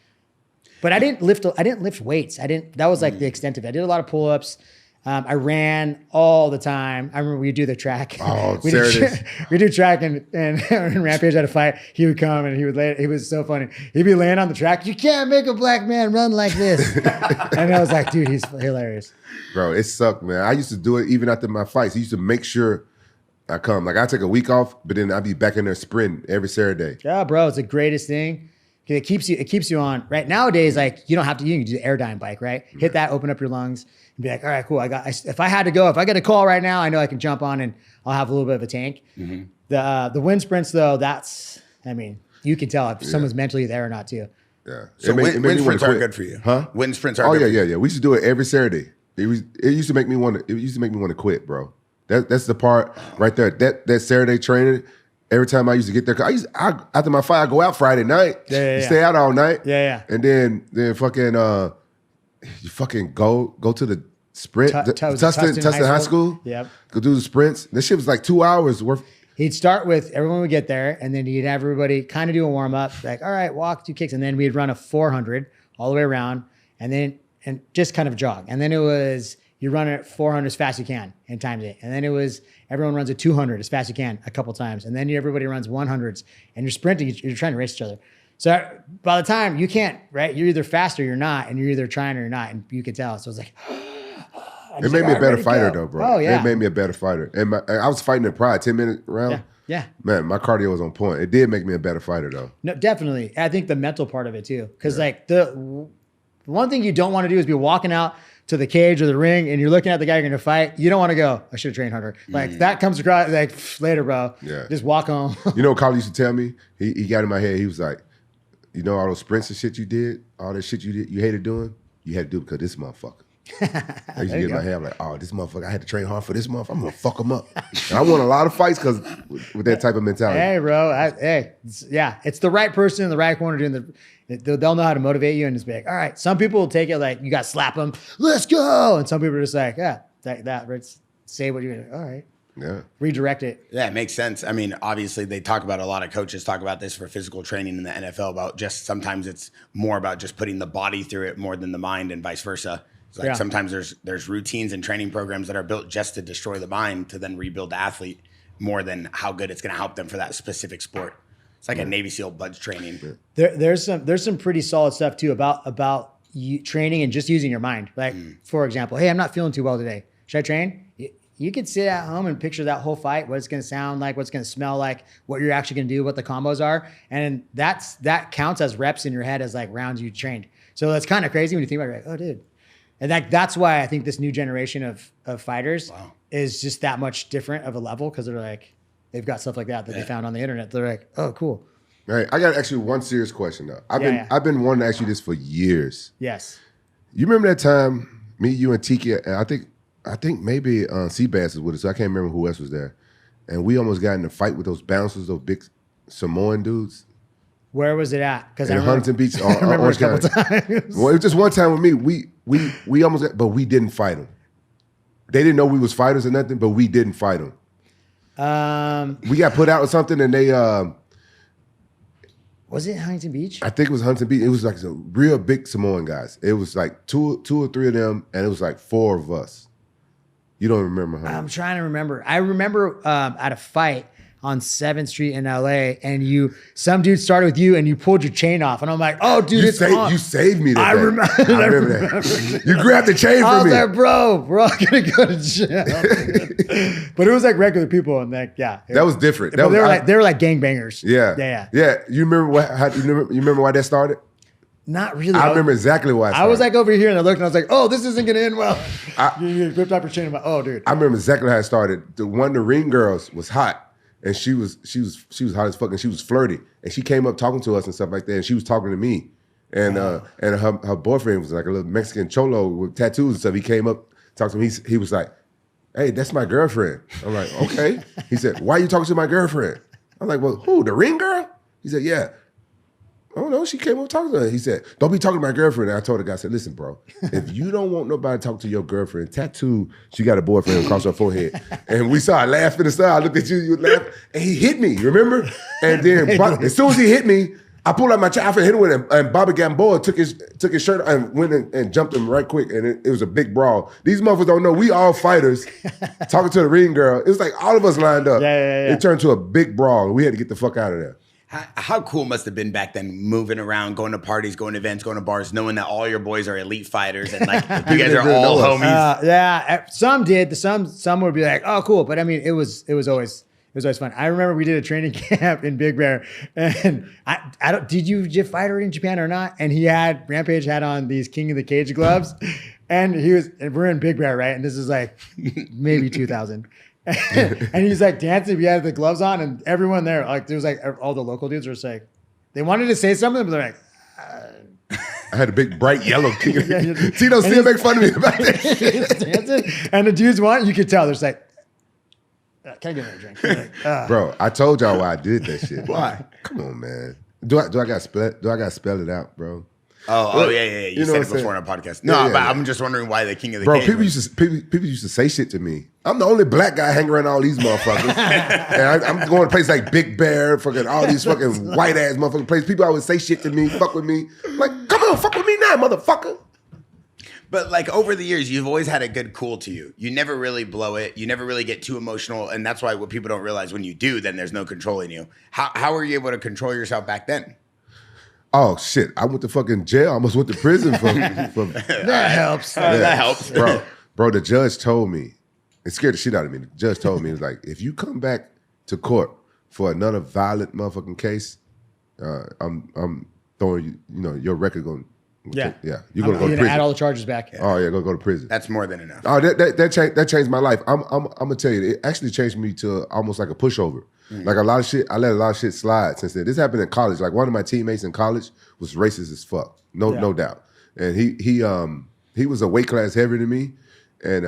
But I didn't lift weights. That was like the extent of it. I did a lot of pull-ups. I ran all the time. I remember we'd do the track. Oh, we do track and Rampage had a fight. He would come and he was so funny. He'd be laying on the track. You can't make a black man run like this. And I was like, dude, he's hilarious. Bro, it sucked, man. I used to do it even after my fights. I used to make sure I come. Like I take a week off, but then I'd be back in there sprinting every Saturday. Yeah, bro, it's the greatest thing. It keeps you on. Right nowadays, like you can do the Airdyne bike, right? Hit that, open up your lungs, and be like, all right, cool. If I get a call right now, I know I can jump on and I'll have a little bit of a tank. Mm-hmm. The wind sprints though, you can tell if someone's mentally there or not too. Yeah. So wind sprints are good for you, huh? Wind sprints are. Oh good yeah. We used to do it every Saturday. It used to make me want to quit, bro. That's the part right there. That Saturday training. Every time I used to get there, after my fight, I go out Friday night. Stay out all night. Yeah. And then fucking you fucking go to the sprint, Tustin High School. Yep. Go do the sprints. This shit was like 2 hours worth. He'd start with everyone would get there, and then he'd have everybody kind of do a warm up, like all right, walk, 2 kicks, and then we'd run a 400 all the way around, and just kind of jog, and then it was. You run it 400 as fast as you can and times it. And then it was everyone runs a 200 as fast as you can a couple times. And then everybody runs 100s and you're sprinting, you're trying to race each other. So by the time you can't, right? You're either fast or you're not, and you're either trying or you're not, and you could tell. So it's like, It made me a better fighter, though, bro. Oh, yeah. It made me a better fighter. And I was fighting in Pride, 10-minute round. Yeah. Man, my cardio was on point. It did make me a better fighter, though. No, definitely. I think the mental part of it too, because like the one thing you don't want to do is be walking out to the cage or the ring and you're looking at the guy you're going to fight. You don't want to go, I should have trained harder. Like that comes across like later, bro. Yeah. Just walk home. You know what Carl used to tell me? He got in my head. He was like, you know all those sprints and shit you did? All that shit you hated doing? You had to do it because this motherfucker. I used to get in my head, I'm like, oh, this motherfucker, I had to train hard for this motherfucker. I'm going to fuck him up. And I won a lot of fights because with that type of mentality. Hey, bro. It's the right person in the right corner doing they'll know how to motivate you and just be like, all right. Some people will take it like, you got to slap them. Let's go. And some people are just like, say what you're going to, all right. Yeah. Redirect it. Yeah, it makes sense. I mean, obviously they talk about, a lot of coaches talk about this for physical training in the NFL about just sometimes it's more about just putting the body through it more than the mind and vice versa. It's like sometimes there's routines and training programs that are built just to destroy the mind to then rebuild the athlete more than how good it's going to help them for that specific sport. It's like a Navy SEAL buds training. There's some pretty solid stuff too about you training and just using your mind. Like for example, hey, I'm not feeling too well today. Should I train? You could sit at home and picture that whole fight, what it's going to sound like, what's going to smell like, what you're actually going to do, what the combos are. And that counts as reps in your head as like rounds you trained. So that's kind of crazy when you think about it. Like, oh, dude. And that's why I think this new generation of fighters is just that much different of a level because they're like, they've got stuff like that they found on the internet. They're like, oh, cool. All right, I got to ask you one serious question, though. I've been wanting to ask you this for years. Yes. You remember that time, me, you, and Tiki, and I think maybe Seabass was with us, so I can't remember who else was there. And we almost got in a fight with those bouncers, those big Samoan dudes. Where was it at? Because in Huntington Beach, I remember a couple times. Well, it was just one time with me. We almost got, but we didn't fight them. They didn't know we was fighters or nothing, but we didn't fight them. We got put out or something, and they was it Huntington Beach? I think it was Huntington Beach. It was like some real big Samoan guys. It was like two or three of them, and it was like 4 of us. You don't remember, huh? I'm trying to remember. I remember at a fight on 7th Street in LA, and some dude started with you, and you pulled your chain off, and I'm like, "Oh, dude, you saved me." I remember that. You grabbed the chain from me. I was like, "Bro, we're all gonna go to jail." But it was like regular people, and like, that was different. They were like gangbangers. Yeah. You remember why that started? Not really. I remember exactly why. I was like over here, and I looked, and I was like, "Oh, this isn't gonna end well." You ripped off your chain. I'm like, "Oh, dude." I remember exactly how it started. One of the ring girls was hot. And she was hot as fuck, and she was flirty. And she came up talking to us and stuff like that. And she was talking to me. And her boyfriend was like a little Mexican cholo with tattoos and stuff. He came up, talked to me. He was like, "Hey, that's my girlfriend." I'm like, "Okay." He said, "Why are you talking to my girlfriend?" I'm like, "Well, who? The ring girl?" He said, "Yeah." "Oh no, she came up talking to her." He said, "Don't be talking to my girlfriend." And I told the guy, I said, "Listen, bro, if you don't want nobody to talk to your girlfriend, tattoo, she got a boyfriend across her forehead." And we started laughing and stuff. I looked at you laughed, and he hit me, remember? And then as soon as he hit me, I pulled out my chaff and hit him with it. And Bobby Gamboa took his shirt and went and jumped him right quick. And it was a big brawl. These motherfuckers don't know. We all fighters talking to the ring girl. It was like all of us lined up. Yeah. It turned to a big brawl. We had to get the fuck out of there. How cool must have been back then, moving around, going to parties, going to events, going to bars, knowing that all your boys are elite fighters and like you guys are all homies. Some did. Some would be like, "Oh, cool," but I mean, it was always fun. I remember we did a training camp in Big Bear, and I don't. Did you fight her in Japan or not? And Rampage had on these King of the Cage gloves, and we're in Big Bear, right? And this is like maybe 2000. And he's like dancing. We had the gloves on, and everyone there, like, there was like all the local dudes were just like, they wanted to say something, but they're like, I had a big bright yellow king. Tito still make fun of me about that shit. Dancing, and the dudes you could tell, they're just like, "Can I get another drink?" Like, Bro, I told y'all why I did that shit. Why? Come on, man. Do I got to spell it out, bro? Oh, yeah. You said it before on a podcast. No, but I'm just wondering why the King of the Cage. Bro, people used to say shit to me. I'm the only black guy hanging around all these motherfuckers. And I'm going to places like Big Bear, fucking all these fucking white ass motherfucking places. People always say shit to me, fuck with me. I'm like, come on, fuck with me now, motherfucker. But like over the years, you've always had a good cool to you. You never really blow it. You never really get too emotional. And that's why what people don't realize, when you do, then there's no controlling you. How were you able to control yourself back then? Oh shit! I went to fucking jail. I almost went to prison for that helps. That helps, bro. Bro, the judge told me, it scared the shit out of me. The judge told me, he was like, if you come back to court for another violent motherfucking case, I'm throwing you, your record going. Yeah. You're gonna go to prison. Add all the charges back. Yeah. Oh yeah, gonna go to prison. That's more than enough. Oh, that changed my life. I'm gonna tell you, it actually changed me to almost like a pushover. Like a lot of shit, I let a lot of shit slide since then. This happened in college. Like one of my teammates in college was racist as fuck, no doubt. And he was a weight class heavier than me, and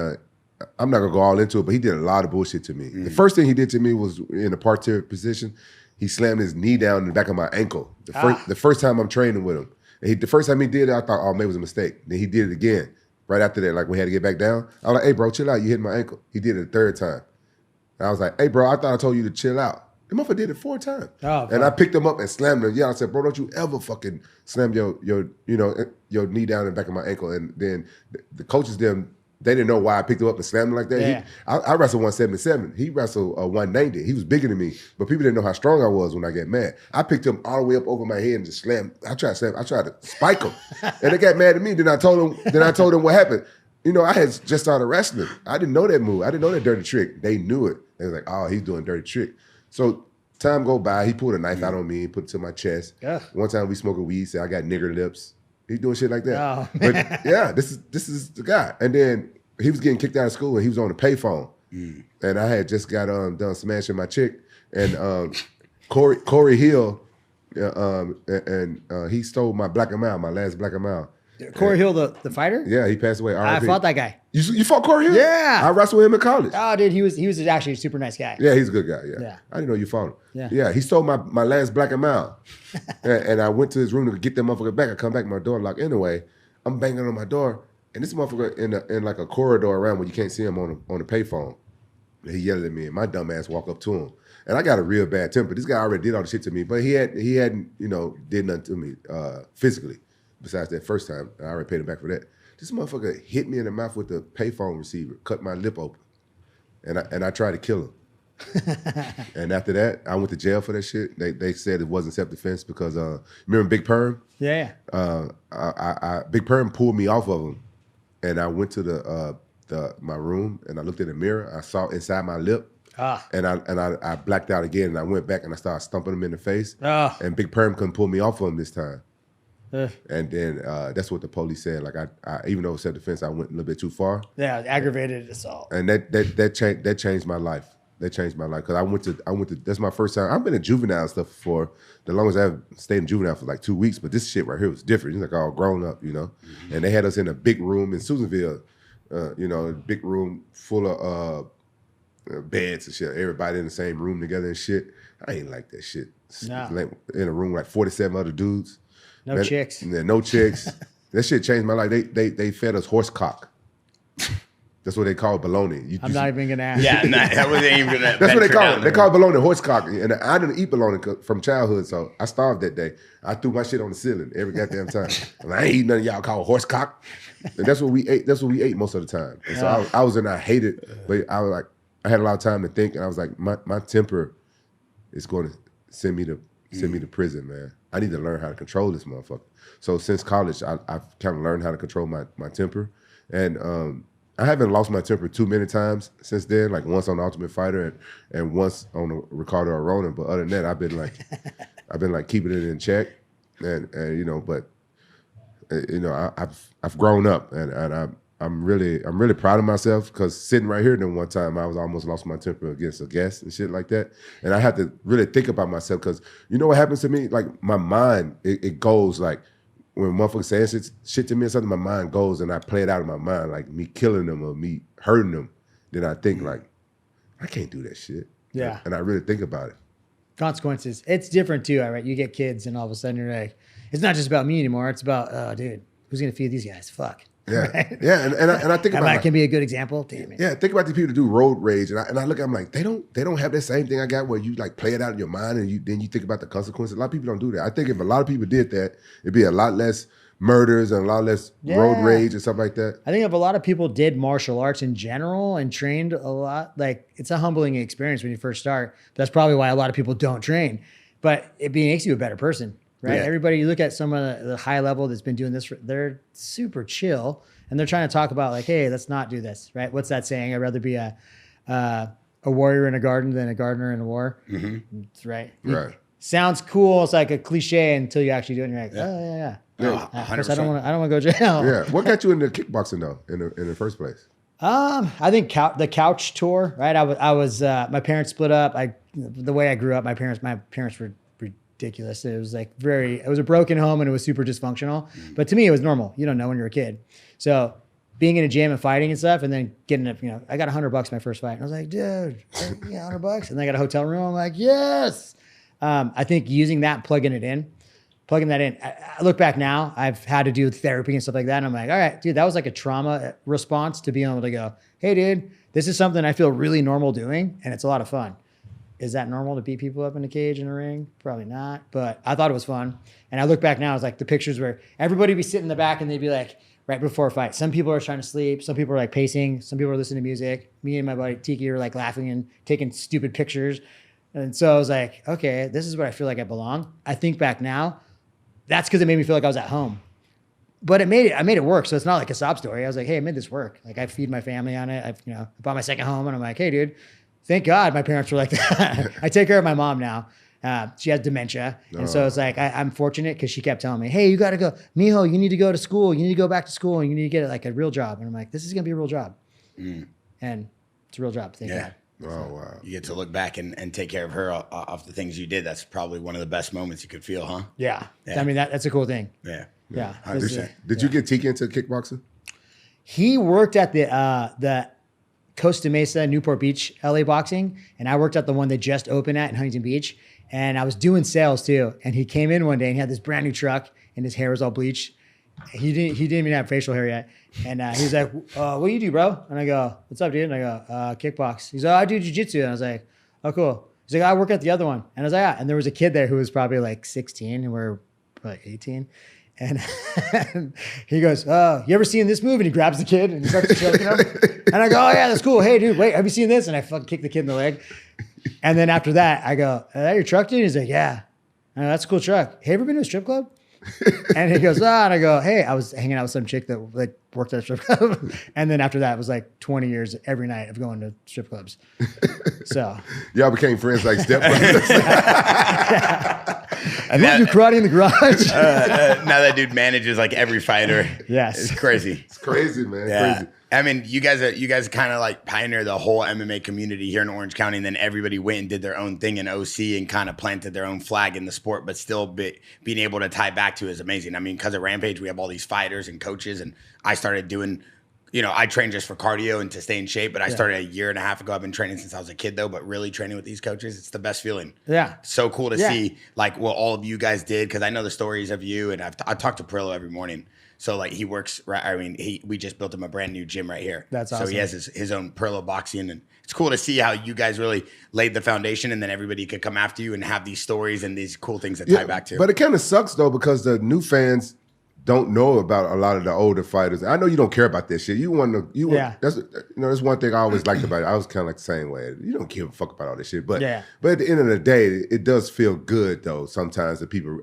I'm not gonna go all into it, but he did a lot of bullshit to me. The first thing he did to me was in a parterre position. He slammed his knee down in the back of my ankle. The first time I'm training with him. And the first time he did it, I thought, oh, maybe it was a mistake. Then he did it again. Right after that, like we had to get back down. I was like, hey, bro, chill out. You hit my ankle. He did it a third time. And I was like, hey, bro, I thought I told you to chill out. The motherfucker did it 4 times. Oh, and I picked him up and slammed him. Yeah, I said, bro, don't you ever fucking slam your knee down in the back of my ankle. And then the coaches, they didn't know why I picked him up and slammed him like that. Yeah. I wrestled 177. He wrestled 190. He was bigger than me, but people didn't know how strong I was when I get mad. I picked him all the way up over my head and just slammed. I tried to spike him, and they got mad at me. Then I told him what happened. I had just started wrestling. I didn't know that move. I didn't know that dirty trick. They knew it. They was like, oh, he's doing a dirty trick. So time go by. He pulled a knife out on me, put it to my chest. Yeah. One time we smoking weed, said I got nigger lips. He's doing shit like that. Oh, but yeah, this is the guy. And then he was getting kicked out of school and he was on the payphone. And I had just got done smashing my chick. And Corey Hill, and he stole my Black and Mild, my last Black and Mild. Corey Hill, the fighter? Yeah, he passed away. I fought that guy. You fought Corey Hill? Yeah. I wrestled with him in college. Oh, dude, he was actually a super nice guy. Yeah, he's a good guy. Yeah. I didn't know you fought him. Yeah, he stole my last Black and Mild. and I went to his room to get that motherfucker back. I come back, my door locked. Anyway, I'm banging on my door, and this motherfucker in like a corridor around where you can't see him on the payphone. He yelled at me, and my dumb ass walked up to him. And I got a real bad temper. This guy already did all the shit to me, but he hadn't did nothing to me physically. Besides that first time, I already paid him back for that. This motherfucker hit me in the mouth with the payphone receiver, cut my lip open, and I tried to kill him. And after that, I went to jail for that shit. They said it wasn't self-defense because remember Big Perm? Yeah. Big Perm pulled me off of him, and I went to my room and I looked in the mirror. I saw inside my lip. And I blacked out again, and I went back and I started stumping him in the face. And Big Perm couldn't pull me off of him this time. And then that's what the police said. Like I even though it was self-defense, I went a little bit too far. Yeah, aggravated assault. And that changed my life. That changed my life because I went to. That's my first time. I've been in juvenile and stuff for the longest I've stayed in juvenile for like 2 weeks. But this shit right here was different. It's like all grown up, Mm-hmm. And they had us in a big room in Susanville. A big room full of beds and shit. Everybody in the same room together and shit. I ain't like that shit. No. Like in a room like 47 other dudes. No chicks. Yeah, no chicks. That shit changed my life. They fed us horse cock. That's what they call bologna. I'm not even gonna ask. Yeah, that wasn't even gonna. That's what they call it. They call bologna horse cock. And I didn't eat bologna from childhood, so I starved that day. I threw my shit on the ceiling every goddamn time. I ain't eating nothing y'all call horse cock. And that's what we ate. That's what we ate most of the time. And so I was in. I hated, but I was like, I had a lot of time to think, and I was like, my temper is going to send me to prison, man. I need to learn how to control this motherfucker. So since college, I've kind of learned how to control my temper, and I haven't lost my temper too many times since then. Like once on the Ultimate Fighter and once on the Ricardo Arona. But other than that, I've been like keeping it in check, and but I've grown up, and I'm really proud of myself because sitting right here, then one time I was almost lost my temper against a guest and shit like that, and I had to really think about myself because you know what happens to me? Like my mind, it goes like. When motherfuckers say shit to me or something, my mind goes and I play it out of my mind, like me killing them or me hurting them. Then I think like, I can't do that shit. Yeah. And I really think about it. Consequences. It's different too, right? You get kids and all of a sudden you're like, it's not just about me anymore. It's about, oh, dude, who's going to feed these guys? Fuck. Yeah. Right? Yeah. And I think about that can be a good example. Damn it. Yeah. Think about the people that do road rage. And I look at them like, they don't have that same thing I got where you like play it out in your mind and then you think about the consequences. A lot of people don't do that. I think if a lot of people did that, it'd be a lot less murders and a lot less road rage and stuff like that. I think if a lot of people did martial arts in general and trained a lot, like it's a humbling experience when you first start. That's probably why a lot of people don't train. But it makes you a better person, right? Yeah. Everybody, you look at some of the high level that's been doing this, they're super chill. And they're trying to talk about like, hey, let's not do this, right? What's that saying? I'd rather be a warrior in a garden than a gardener in a war. Mm-hmm. That's right. Right. Sounds cool. It's like a cliche until you actually do it. And you're like, oh yeah. No, Of course, I don't want to go to jail. Yeah. What got you into kickboxing though, in the first place? I think the couch tour, right? I was my parents split up. The way I grew up, my parents were ridiculous. It was like it was a broken home and it was super dysfunctional. But to me, it was normal. You don't know when you're a kid. So being in a gym and fighting and stuff, and then getting it, I got $100 my first fight. And I was like, dude, yeah, $100. And then I got a hotel room. I'm like, yes. I think using that, plugging that in. I look back now, I've had to do therapy and stuff like that. And I'm like, all right, dude, that was like a trauma response to being able to go, hey, dude, this is something I feel really normal doing. And it's a lot of fun. Is that normal to beat people up in a cage in a ring? Probably not. But I thought it was fun. And I look back now, it's like the pictures where everybody would be sitting in the back and they'd be like, right before a fight, some people are trying to sleep. Some people are like pacing. Some people are listening to music. Me and my buddy Tiki are like laughing and taking stupid pictures. And so I was like, okay, this is where I feel like I belong. I think back now, that's because it made me feel like I was at home. But I made it work. So it's not like a sob story. I was like, hey, I made this work. Like I feed my family on it. I bought my second home and I'm like, hey, dude, thank God my parents were like that. I take care of my mom now. She has dementia. And so it's like, I'm fortunate because she kept telling me, hey, you got to go. Mijo, you need to go to school. You need to go back to school and you need to get like a real job. And I'm like, this is going to be a real job. And it's a real job. Thank God. Oh, wow. You get to look back and take care of her off the things you did. That's probably one of the best moments you could feel, huh? Yeah. I mean, that's a cool thing. Yeah. Yeah. 100%. Did you get Tiki into kickboxing? He worked at the Costa Mesa, Newport Beach, LA boxing. And I worked at the one they just opened at in Huntington Beach. And I was doing sales too. And he came in one day and he had this brand new truck and his hair was all bleached. He didn't even have facial hair yet. And he was like, what do you do, bro? And I go, what's up, dude? And I go, kickbox. He's like, I do jiu-jitsu. And I was like, oh, cool. He's like, I work at the other one. And I was like, yeah. And there was a kid there who was probably like 16 and we're like 18. And he goes, you ever seen this movie? And he grabs the kid and he starts choking him. And I go, oh, yeah, that's cool. Hey, dude, wait, have you seen this? And I fucking kick the kid in the leg. And then after that, I go, is that your truck, dude? He's like, yeah. I go, that's a cool truck. Hey, ever been to a strip club? And he goes, and I go, hey, I was hanging out with some chick that worked at a strip club. And then after that, it was like 20 years every night of going to strip clubs. So y'all became friends like stepbrothers. And you want to do karate in the garage? Now that dude manages like every fighter. Yes. It's crazy. It's crazy, man. Yeah. Crazy. I mean, you guys kind of like pioneered the whole MMA community here in Orange County, and then everybody went and did their own thing in OC and kind of planted their own flag in the sport, but still being able to tie back to it is amazing. I mean, because of Rampage, we have all these fighters and coaches, and I started doing, I train just for cardio and to stay in shape, but I started a year and a half ago. I've been training since I was a kid, though, but really training with these coaches, it's the best feeling. Yeah. So cool to see like what all of you guys did, because I know the stories of you, and I talk to Perillo every morning. So like he works right. I mean, we just built him a brand new gym right here. That's awesome. So he has his own Perillo boxing, and it's cool to see how you guys really laid the foundation, and then everybody could come after you and have these stories and these cool things that tie back to. But it kind of sucks though, because the new fans don't know about a lot of the older fighters. I know you don't care about that shit. That's one thing I always liked about it. I was kind of like the same way. You don't give a fuck about all this shit. But at the end of the day, it does feel good though. Sometimes that people,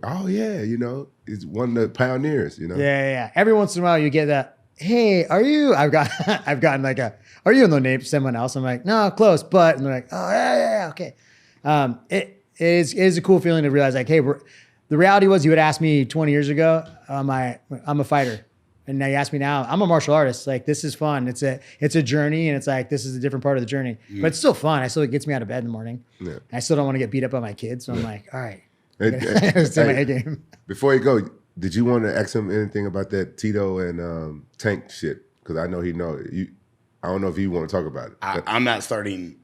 it's one of the pioneers, Yeah. Every once in a while you get that, hey, are you? I've gotten like are you in the name of someone else? I'm like, no, close, but, and they're like, oh yeah, okay. It is a cool feeling to realize like, hey, the reality was you would ask me 20 years ago, I'm a fighter. And now you ask me now, I'm a martial artist. Like, this is fun. It's a journey, and it's like, this is a different part of the journey. But it's still fun. It gets me out of bed in the morning. Yeah. I still don't want to get beat up by my kids. So I'm like, all right. It's in my A game. Before you go, did you want to ask him anything about that Tito and Tank shit? Because I know he knows. I don't know if you want to talk about it. I'm not starting.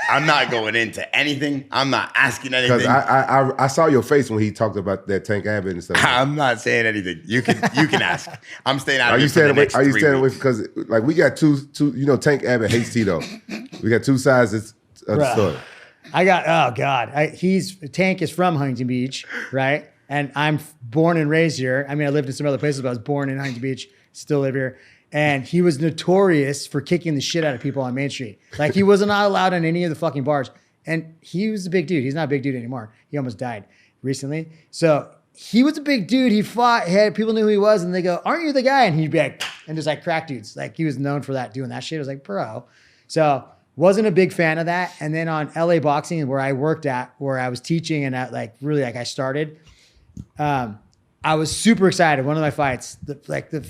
I'm not going into anything. I'm not asking anything. Because I saw your face when he talked about that Tank Abbott and stuff. I'm not saying anything. You can ask. I'm staying out of it. Are you staying away? Because like we got two. Tank Abbott hates Tito. We got two sides of the story. Oh God. Tank is from Huntington Beach, right? And I'm born and raised here. I mean, I lived in some other places, but I was born in Huntington Beach, still live here. And he was notorious for kicking the shit out of people on Main Street. Like, he was not allowed in any of the fucking bars. And he was a big dude. He's not a big dude anymore. He almost died recently. So he was a big dude. He fought. People knew who he was, and they go, "Aren't you the guy?" And he'd be like, and just like crack dudes. Like he was known for that, doing that shit. I was like, bro. So wasn't a big fan of that. And then on LA Boxing, where I worked at, where I was teaching, and I started. I was super excited. One of my fights, the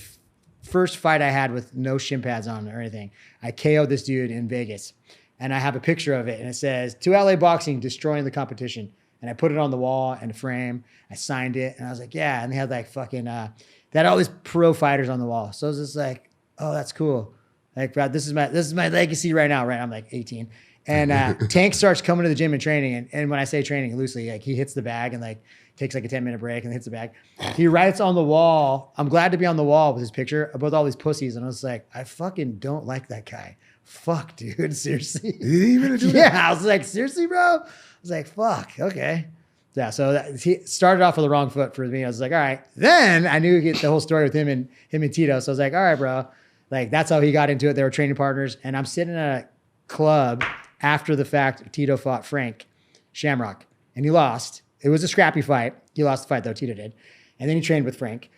first fight I had with no shin pads on or anything, I KO'd this dude in Vegas, and I have a picture of it, and it says, "To LA Boxing, destroying the competition." And I put it on the wall in a frame. I signed it, and I was like, yeah. And they had like fucking, they had all these pro fighters on the wall. So I was just like, oh, that's cool. Like, bro, this is my legacy right now. Right, I'm like 18, and Tank starts coming to the gym and training. And when I say training loosely, like he hits the bag and like takes like a 10-minute break and hits the bag. He writes on the wall, "I'm glad to be on the wall," with his picture about all these pussies. And I was like, I fucking don't like that guy. Fuck, dude, seriously. Did he even do that? Yeah, I was like, seriously, bro. I was like, fuck, okay. Yeah, so he started off with the wrong foot for me. I was like, all right. Then I knew the whole story with him and Tito. So I was like, all right, bro. Like, that's how he got into it. They were training partners. And I'm sitting at a club after the fact. Tito fought Frank Shamrock, and he lost. It was a scrappy fight. He lost the fight, though. Tito did. And then he trained with Frank.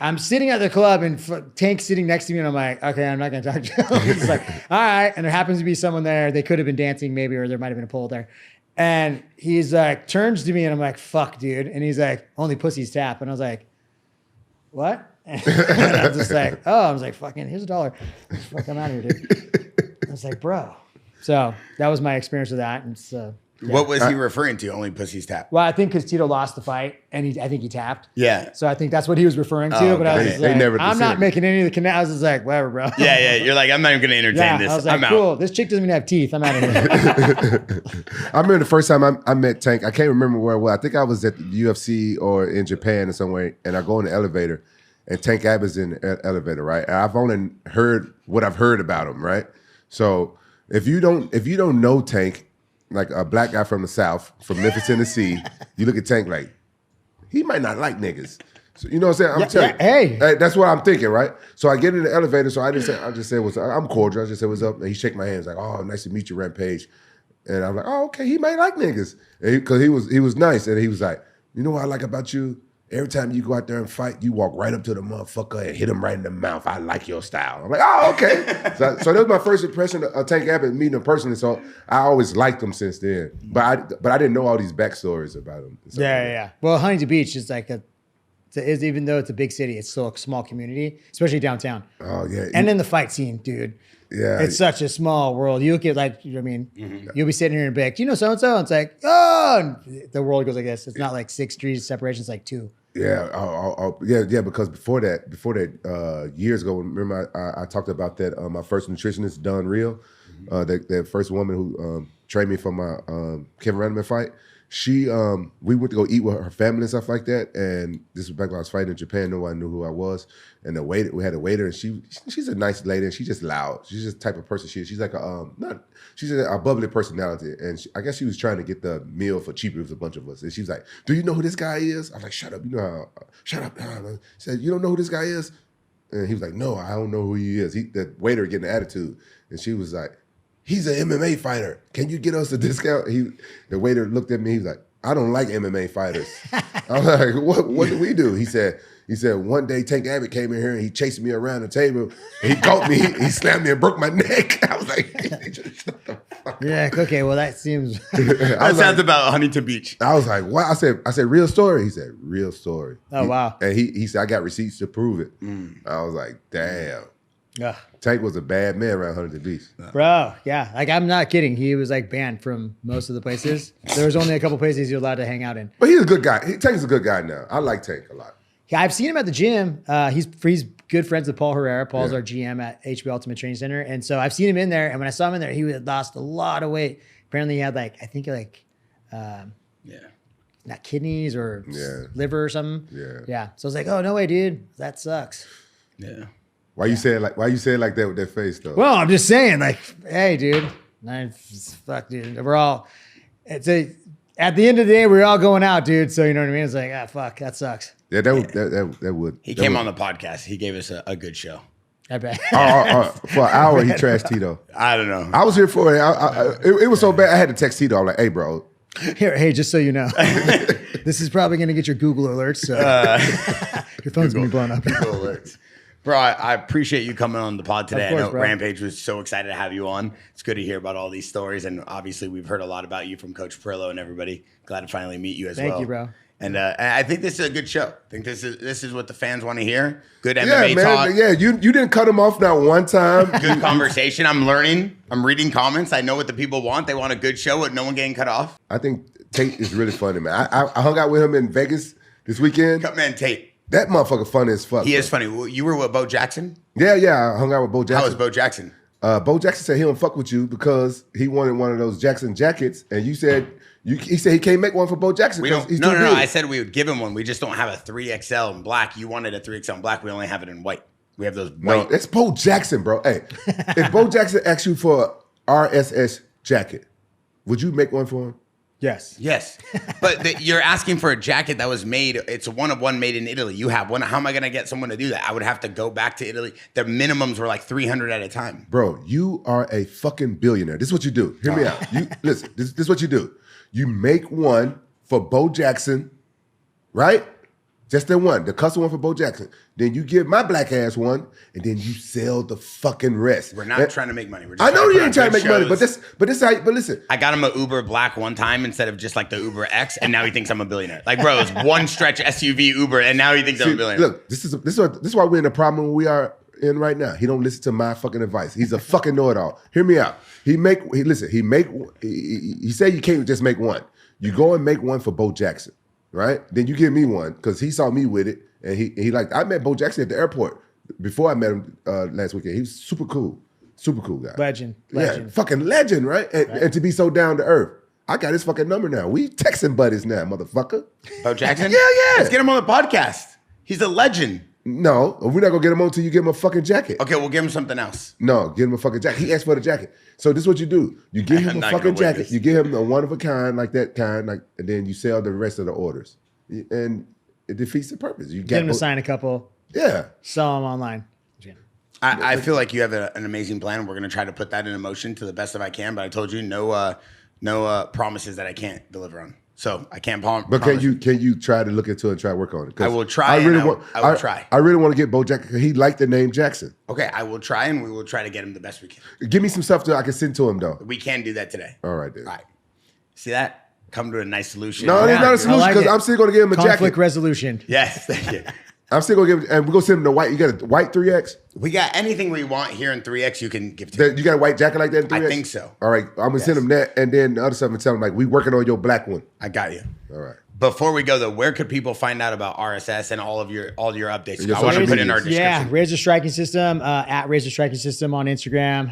I'm sitting at the club, and Tank's sitting next to me, and I'm like, okay, I'm not going to talk to him. It's like, all right. And there happens to be someone there. They could have been dancing maybe, or there might have been a pole there. And he's like, turns to me, and I'm like, fuck, dude. And he's like, "Only pussies tap." And I was like, what? And I was just like, oh, I was like, fucking, here's $1. Fuck, I'm out of here, dude. I was like, bro. So that was my experience with that. And so. Yeah. What was he referring to? Only pussies tap. Well, I think because Tito lost the fight, and I think he tapped. Yeah. So I think that's what he was referring to. But I was just like, I'm not making any of the connect. I was just like, whatever, bro. Yeah. You're like, I'm not even going to entertain this. I was like, I'm cool. out. This chick doesn't even have teeth. I'm out of here. I remember the first time I met Tank. I can't remember where it was. I think I was at the UFC or in Japan or somewhere, and I go in the elevator, and Tank Abbott's in the elevator, right? And I've only heard what I've heard about him, right? So if you don't know Tank, like a black guy from the South, from Memphis, Tennessee, you look at Tank like, he might not like niggas. So, you know what I'm saying? I'm telling you. Hey, that's what I'm thinking, right? So I get in the elevator, so I just said, what's up? I'm cordial. I just said, what's up? And he shake my hand. He's like, oh, nice to meet you, Rampage. And I'm like, oh, okay, he might like niggas. Because he was nice. And he was like, you know what I like about you? Every time you go out there and fight, you walk right up to the motherfucker and hit him right in the mouth. I like your style. I'm like, oh, okay. so that was my first impression of Tank Abbott, meeting him personally. So I always liked him since then. But I didn't know all these backstories about him. Yeah. Well, Huntington Beach is like even though it's a big city, it's still a small community, especially downtown. Oh, yeah. And then the fight scene, dude. Yeah. It's such a small world. You look at you'll be sitting here and be like, do you know so-and-so? And it's like, oh, and the world goes like this. It's not like 6 degrees separation. It's like 2. Yeah, yeah. Because before that, years ago, remember I talked about that. My first nutritionist, Don Real, that first woman who trained me for my Kevin Randleman fight. She, we went to go eat with her family and stuff like that. And this was back when I was fighting in Japan. No one knew who I was. And we had a waiter, and she's a nice lady, and she's just loud. She's just the type of person she's like she's a bubbly personality. And I guess she was trying to get the meal for cheaper with a bunch of us. And she was like, "Do you know who this guy is?" I was like, "Shut up, you know how, shut up." She said, "You don't know who this guy is?" And he was like, "No, I don't know who he is." The waiter getting an attitude. And she was like, "He's an MMA fighter. Can you get us a discount?" The waiter looked at me. He was like, "I don't like MMA fighters." I was like, "What do we do?" He said, "One day Tank Abbott came in here and he chased me around the table. And he caught me. He slammed me and broke my neck." I was like, "Shut the fuck up." Yeah. Okay. Well, that seems. That sounds about Huntington Beach. I was like, "What?" I said, "Real story." He said, "Real story." Oh, wow. And he said, "I got receipts to prove it." I was like, "Damn." Yeah. Tank was a bad man around Huntington Beach. Bro, yeah. Like, I'm not kidding. He was like banned from most of the places. There was only a couple places you're allowed to hang out in. But he's a good guy. Tank's a good guy now. I like Tank a lot. Yeah, I've seen him at the gym. He's good friends with Paul Herrera. Paul's our GM at HB Ultimate Training Center. And so I've seen him in there. And when I saw him in there, he had lost a lot of weight. Apparently he had not kidneys or liver or something. Yeah. So I was like, oh, no way, dude. That sucks. Yeah. Why you say it like that with that face though? Well, I'm just saying, like, hey, dude. Fuck, dude. At the end of the day, we're all going out, dude. So you know what I mean? It's like, fuck, that sucks. Yeah, that would. He came on the podcast. He gave us a good show. I bet. For an hour, he trashed Tito. I don't know. I was here for it. It was so bad. I had to text Tito. I'm like, "Hey, bro. Hey, just so you know." This is probably going to get your Google alerts. So your phone's going to be blown up. Google alerts. Bro, I appreciate you coming on the pod today. Of course, I know bro. Rampage was so excited to have you on. It's good to hear about all these stories. And obviously, we've heard a lot about you from Coach Perillo and everybody. Glad to finally meet you as well. Thank you, bro. And I think this is a good show. I think this is what the fans want to hear. Good MMA Yeah, man. talk. Yeah, you didn't cut him off not one time. Good conversation. I'm learning. I'm reading comments. I know what the people want. They want a good show with no one getting cut off. I think Tate is really funny, man. I hung out with him in Vegas this weekend. Man, Tate. That motherfucker funny as fuck. He bro. is funny. You were with Bo Jaxxon? Yeah. I hung out with Bo Jackson. How was Bo Jaxxon? Bo Jackson said he don't fuck with you because he wanted one of those Jaxxon jackets, and you said he said he can't make one for Bo Jackson. We don't. He's No. too big. I said we would give him one. We just don't have a 3XL in black. You wanted a 3XL in black. We only have it in white. We have those No, white. it's Bo Jackson, bro. Hey, if Bo Jackson asked you for a RSS jacket, would you make one for him? Yes. Yes, but you're asking for a jacket that was made. It's a one of one made in Italy. You have one. How am I going to get someone to do that? I would have to go back to Italy. The minimums were like 300 at a time. Bro, you are a fucking billionaire. This is what you do. Hear me out. You listen. This is what you do. You make one for Bo Jackson, right? Just the one, the custom one for Bo Jackson. Then you give my black ass one, and then you sell the fucking rest. We're not trying to make money. We're just I know to you put ain't on trying to good make money, shows. but listen. I got him a Uber black one time instead of just like the Uber X, and now he thinks I'm a billionaire. Like, bro, it's one stretch SUV Uber, and now he thinks I'm a billionaire. Look, this is why we're in the problem we are in right now. He don't listen to my fucking advice. He's a fucking know-it-all. Hear me out. He said you can't just make one. You go and make one for Bo Jackson, right? Then you give me one because he saw me with it, and he liked. I met Bo Jackson at the airport before I met him last weekend. He was super cool guy. Legend. Yeah, fucking legend, right? And to be so down to earth. I got his fucking number now. We texting buddies now, motherfucker. Bo Jackson? Yeah. Let's get him on the podcast. He's a legend. No, we're not gonna get him on until you give him a fucking jacket. Okay, we'll give him something else. No, give him a fucking jacket. He asked for the jacket. So this is what you do. You give him I'm a not fucking gonna win jacket. this. You give him a one of a kind, like that kind, like, and then you sell the rest of the orders. And it defeats the purpose. You Get him to sign a couple. Yeah. Sell them online. I feel like you have an amazing plan. We're going to try to put that into motion to the best of I can. But I told you no promises that I can't deliver on. So I can't promise. But can you try to look into it and try to work on it? 'Cause I will try. I will try. I really want to get Bo Jackson. He liked the name Jackson. Okay, I will try, and we will try to get him the best we can. Give me some stuff I can send to him though. We can do that today. All right, then. All right. See that? Come to a nice solution. No, it's not a solution like because it. I'm still going to give him a Conflict jacket. resolution. Yes, thank you. I'm still going to give him, and we're going to send him the white. You got a white 3X? We got anything we want here in 3X. You can give to. You got a white jacket like that in 3X? I think so. All right, I'm going to send him that, and then the other stuff and tell him, like, we working on your black one. I got you. All right. Before we go though, where could people find out about RSS and all your updates? Your I want to social put in our medias. description. Yeah, Razer Striking System, at Razer Striking System on Instagram,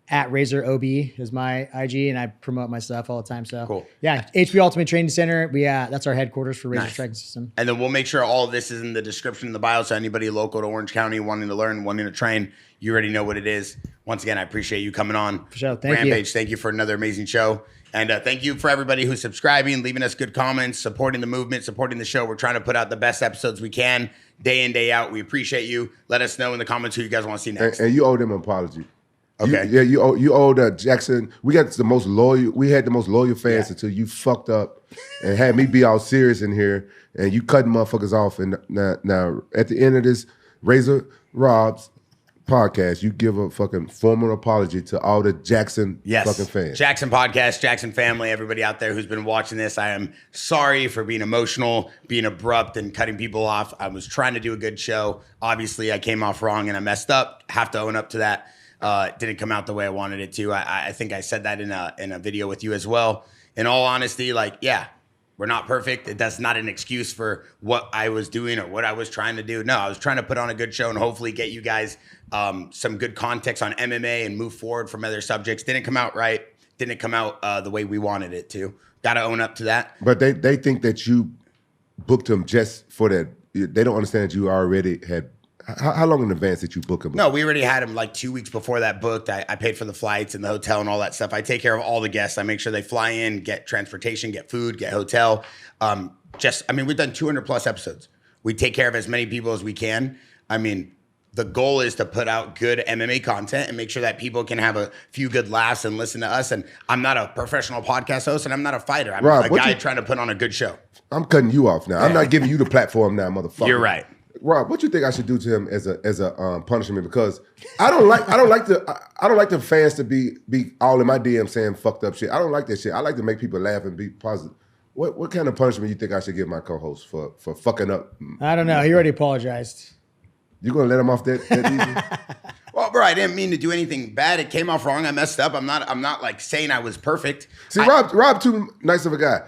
at Razer OB is my IG, and I promote my stuff all the time. So Cool. Yeah, HP Ultimate Training Center. That's our headquarters for Razer Nice. Striking System. And then we'll make sure all of this is in the description in the bio. So anybody local to Orange County wanting to learn, wanting to train, you already know what it is. Once again, I appreciate you coming on. For sure. Thank you. Rampage, thank you for another amazing show. And thank you for everybody who's subscribing, leaving us good comments, supporting the movement, supporting the show. We're trying to put out the best episodes we can day in, day out. We appreciate you. Let us know in the comments who you guys want to see next. And you owe them an apology. Okay. You owe Jackson. We got the most loyal. We had the most loyal fans until you fucked up and had me be all serious in here, and you cutting motherfuckers off. And now at the end of this Razor Rob's podcast, you give a fucking formal apology to all the Jackson fucking fans. Jaxxon podcast, Jaxxon family, everybody out there who's been watching this. I am sorry for being emotional, being abrupt, and cutting people off. I was trying to do a good show. Obviously, I came off wrong and I messed up. Have to own up to that. It didn't come out the way I wanted it to. I think I said that in a video with you as well. In all honesty, we're not perfect. That's not an excuse for what I was doing or what I was trying to do. No, I was trying to put on a good show and hopefully get you guys some good context on MMA and move forward from other subjects. Didn't come out right. Didn't come out the way we wanted it to. Got to own up to that. But they think that you booked him just for that. They don't understand that you already had. How long in advance did you book him? No, we already had him like 2 weeks before that booked. I paid for the flights and the hotel and all that stuff. I take care of all the guests. I make sure they fly in, get transportation, get food, get hotel. We've done 200 plus episodes. We take care of as many people as we can. I mean, the goal is to put out good MMA content and make sure that people can have a few good laughs and listen to us. And I'm not a professional podcast host and I'm not a fighter. I'm Rob, a guy trying to put on a good show. I'm cutting you off now. I'm not giving you the platform now, motherfucker. You're right. Rob, what you think I should do to him as a punishment? Because I don't like the fans to be all in my DM saying fucked up shit. I don't like that shit. I like to make people laugh and be positive. What kind of punishment you think I should give my co-host for fucking up? I don't know. He already apologized. You gonna let him off that easy? Well, bro, I didn't mean to do anything bad. It came off wrong. I messed up. I'm not like saying I was perfect. See, Rob too nice of a guy.